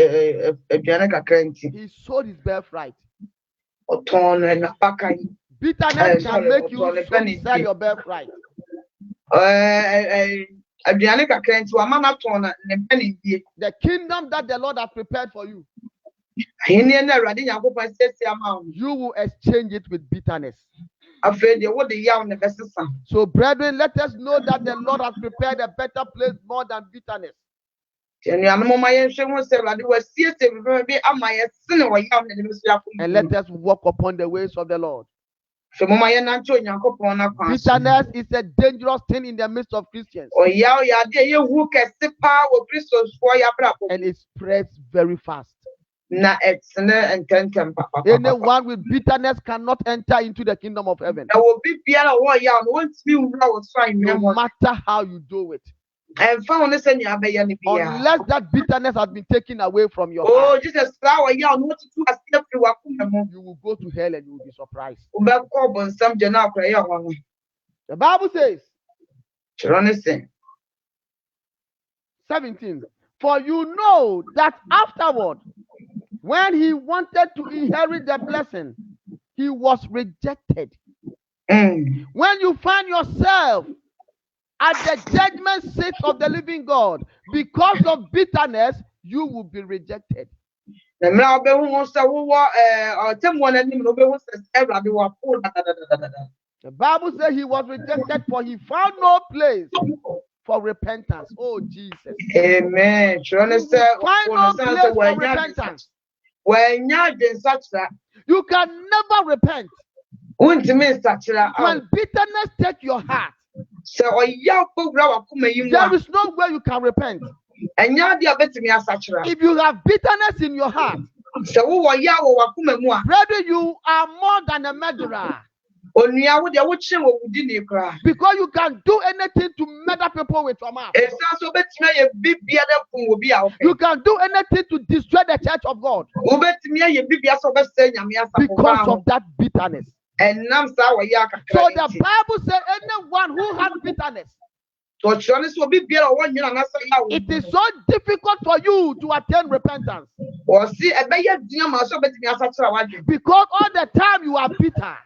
aduane kakra nti he sold his birthright. ɔtɔn no n'abakan. Bitterness can Sorry, make you ɔtɔn ne penny sell nti. your birthright. Aduane kakra nti wama n'atɔn na ne penny die. The kingdom that the Lord has prepared for you, Ahenni na Awurade Nyankopɔn siesie ama wo. you will exchange it with bitterness. Afei deɛ wode yaw ne bɛsesa. So, brethren, let us know that the Lord has prepared a better place more than bitterness. Anuanom ma yɛnhwɛ ho sɛ Awurade wasiesie biribi bi ama yɛsene wɔ yaw ne ne bɛso yɛakoma And mu. let us walk upon the ways of the Lord. Hwɛ moma yɛnante Onyankopɔn n'akwan so. Bitterness is a dangerous thing in the midst of Christians, Ɔyaw yɛ ade a yɛhu kɛse paa wɔ Kristofoɔ yɛabrabɔ mu. and it spreads very fast. Na ɛtene ntɛntɛm papapapa. Anyone with bitterness cannot enter into the kingdom of heaven, Na obi biara a ɔwɔ yaw no wɔntumi nwura wɔ soro anwea no mu. matter how you do it, Ɛmfa ho ne sɛ nea abɛyɛ no biara. unless that bitterness has been taken away from your Oh, heart. Jesus, saa wɔ yaw no wɔtutu ase afiri w'akoma mu. You will go to hell and you will be surprised. Wobɛkɔ ɔbɔnsam gye no akora yɛ hɔ no. The Bible says, Kyerɛ ne sɛ 17, for you know that afterward, when he wanted to inherit the blessing, he was rejected. When you find yourself at the judgment seat of the living God, because of bitterness, you will be rejected. na mmerɛ a wobɛhu ho sɛ wowɔ ɔtɛmmoɔ no anim no wobɛhu sɛ Awurade wɔapo dadadadada. The Bible says he was rejected, for he found no place for repentance. Oh, Jesus. Amen. Kyerɛ ne sɛ Find no ɔno san place sɛ for wɔanya repentance. wɔanya adwensakyera. You can never repent. Wontumi nsakyera. When bitterness takes your heart, Sɛ ɔyaw kɔwura w'akoma yi mu there a, is no way you can repent. ɛnyɛ ade a wobɛtumi asakyera. If you have bitterness in your heart, Sɛ wowɔ yaw wɔ w'akoma mu a, brother, you are more than a murderer, onua wo deɛ wokye wɔ wo dini koraa. because you can do anything to murder people with your mouth. Ɛsan so wobɛtumi ayɛ biribiara pon wɔ bi a wopɛ. You can do anything to destroy the church of God Wobɛtumi ayɛ biribiara sɛ wobɛsɛe Nyame asafo because baa ho. of that bitterness. Ɛnam saa wɔyaw kakra So yi the nti. Bible says anyone who has bitterness, Ɔkyerɛ ne sɛ obi biara a ɔwɔ nwera n'asa yaw it is so difficult for you to attain repentance ɔsi ɛbɛyɛ den ama sɛ ɔbɛtumi asakyera w'adwene. because all the time you are bitter.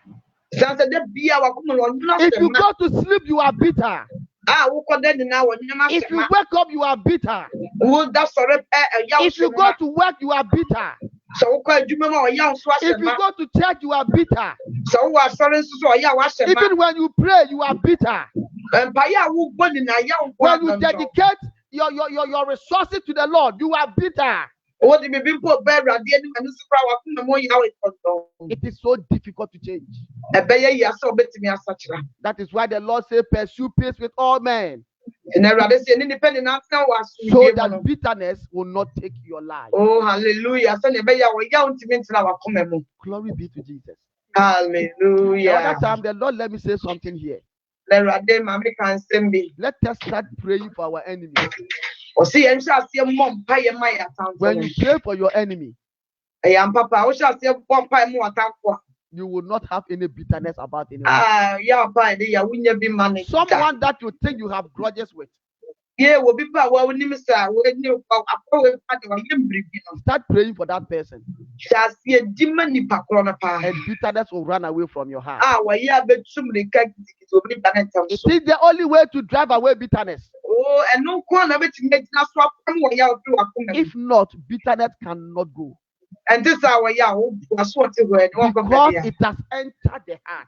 San sɛ dɛ bia w'akoma no ɔnwena If you sɛma go to sleep, you are bitter. a wokɔ dɛ nyinaa wɔnwena If you sɛma. wake up, you are bitter. Wo da sɔre pɛ ɛyaw If you sɛma. go to work, you are bitter. Sɛ wokɔ adwuma mu a ɔyaw nso If you ahyɛma. go to church, you are bitter. Sɛ wowɔ asɔre nso so ɔyaw ahyɛma. Even when you pray, you are bitter. Mpaeɛ a wobɔ nyinaa yaw bɔ When you adɔndɔn. dedicate your resources to the Lord, you are bitter. Wode biribi mpo bɛ Awurade anim ɛno nso koraa w'akoma mu yaw ɛtɔntɔn. It is so difficult to change. Ɛbɛyɛ yia sɛ ɔbɛtumi asakyera. That is why the Lord says, pursue peace with all men, Na Awurade sɛ ɛne nipa nyinaa tena wɔ so asomdwie mu that no. bitterness will not take your life. Oh, hallelujah. Sɛnea ɛbɛyɛ a ɔyaw ntumi ntena w'akoma mu. Glory be to Jesus. The Hallelujah. other time, the Lord let me say something here. Na Awurade ma me ka nsɛm bi. Let us start praying for our enemies. Ɔsi yɛn hyɛ aseɛ mmɔ mpaeɛ ma yɛn atamfo When no. you pray for your enemy, Ɛyɛ ampa paa. Wohyɛ aseɛ bɔ mpaeɛ ma w'atamfo a, you will not have any bitterness about anyone. yɛ mpaeɛ de yɛ wonya bi ma ne da. Someone that you think you have grudges with, Yɛ wɔ bi pa a wɔnim sɛ a wɔani akɔwé pa de wɔyɛ mbiribi no. start praying for that person, Hyɛ aseɛ di ma nipa korɔ no paa. and bitterness will run away from your heart. A wɔyɛ abɛtu mmirika kitikiti obi da ne ntam It so. is the only way to drive away bitterness. Oh, ɛno nko a na bɛtumi agyina so apam wɔyɛ a ɔfiri w'akoma mu. If not, bitterness cannot go Ɛnte sɛ a wɔyɛ a wobu so ɔte hɔ ɛne wɔnkɔ because baabi a. it has entered the heart.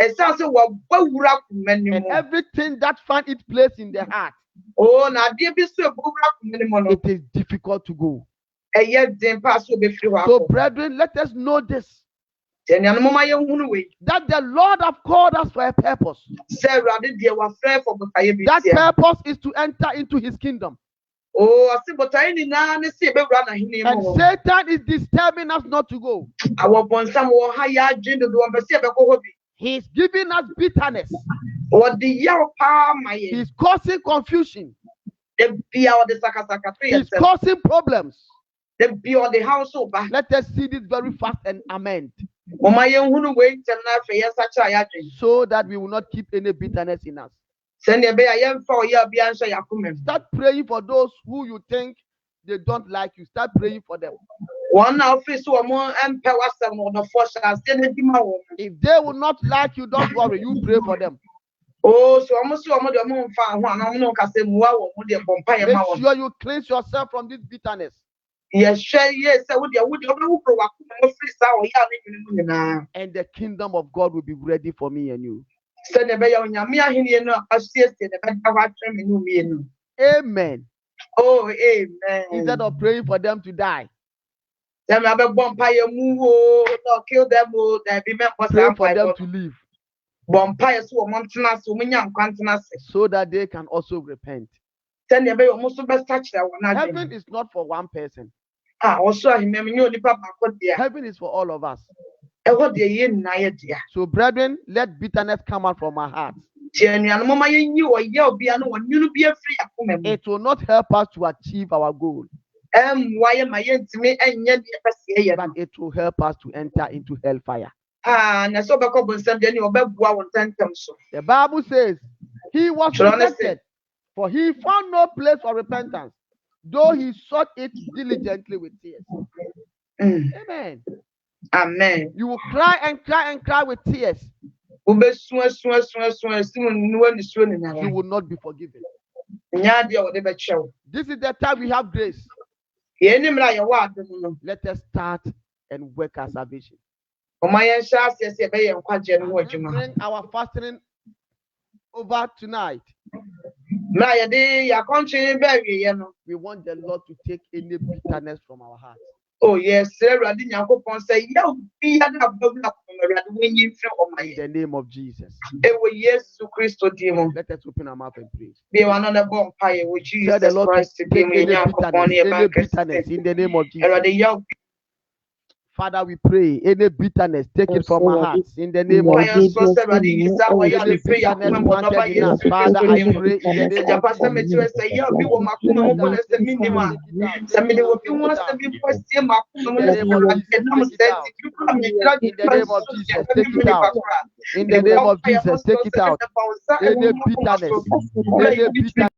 Ɛsiane sɛ wɔbɔ wura akoma no And mu. everything that finds its place in the heart, Oh, na adeɛ bi so ɛbɔ wura akoma no mu no. it is difficult to go. Ɛyɛ den paa so obɛfiri hɔ So, akɔ. brethren, let us know this, Sɛ anuanom ma yɛnhunu wei. that the Lord have called us for a purpose. Sɛ Awurade deɛ wafrɛ fɔ botaeɛ bi That tia. purpose is to enter into his kingdom. Oh, ɔse botaeɛ nyinaa ne sɛ yɛbɛwura n'ahenni mu And hɔ. Satan is disturbing us not to go. Awɔ bɔnsam wɔ ha yɛ adwene dodo wɔmpɛ sɛ yɛbɛkɔ hɔ bi. He is giving us bitterness. Wɔde yaw paa ma yɛn. He's causing confusion. Da bia ɔde sakasaka to yɛn He's nsam. causing problems. Da bia ɔde haw so ba. Let us see this very fast and amend, Wɔma yɛnhunu wei ntɛm na afei yɛnsakyera yɛn adwene. so that we will not keep any bitterness in us. Send a bear, young for your bianca yakumen. Start praying for those who you think they don't like you. Start praying for them. One office or more and power some on the force as then If they will not like you, don't worry. You pray for them. oh, so almost your mother moon found one. I'm not going to say, wow, Make sure you cleanse yourself from this bitterness. Yes, yes, I would free sour. And the kingdom of God will be ready for me and you. Send a bear on your mere Indian associated about me. Amen. Oh, amen. Instead of praying for them to die, Them have a bonfire move, no kill them, there be pray members for them to live bonfire so mountainous, so many continents. so that they can also repent. Send a bear almost best touch that one. Heaven is not for one person. Also, I remember the papa. Heaven is for all of us. What the yin na dear. So, brethren, let bitterness come out from our hearts. It will not help us to achieve our goal, Why am I yet to me and yet but it will help us to enter into hellfire. and so back up on Sunday or back one time. The Bible says he was rejected, for he found no place for repentance, though he sought it diligently with tears. Amen. Amen. You will cry and cry and cry with tears. You will not be forgiven. This is the time we have grace. Let us start and work our salvation. Bring our fasting over tonight. We want the Lord to take any bitterness from our hearts. Oh yes, Sarah didn't say, in the name of Jesus. Yes, Christo demon. Let us open our mouth and pray. Be another bonfire with Jesus Tell the Lord Christ to to be take any bitterness in the name of Jesus. Father, we pray any bitterness, take it from our hearts in the name of Jesus. Any bitterness planted in us, Father, I pray in the name of Jesus. Take it out. In the name of Jesus, take it out. Any bitterness, any bitterness.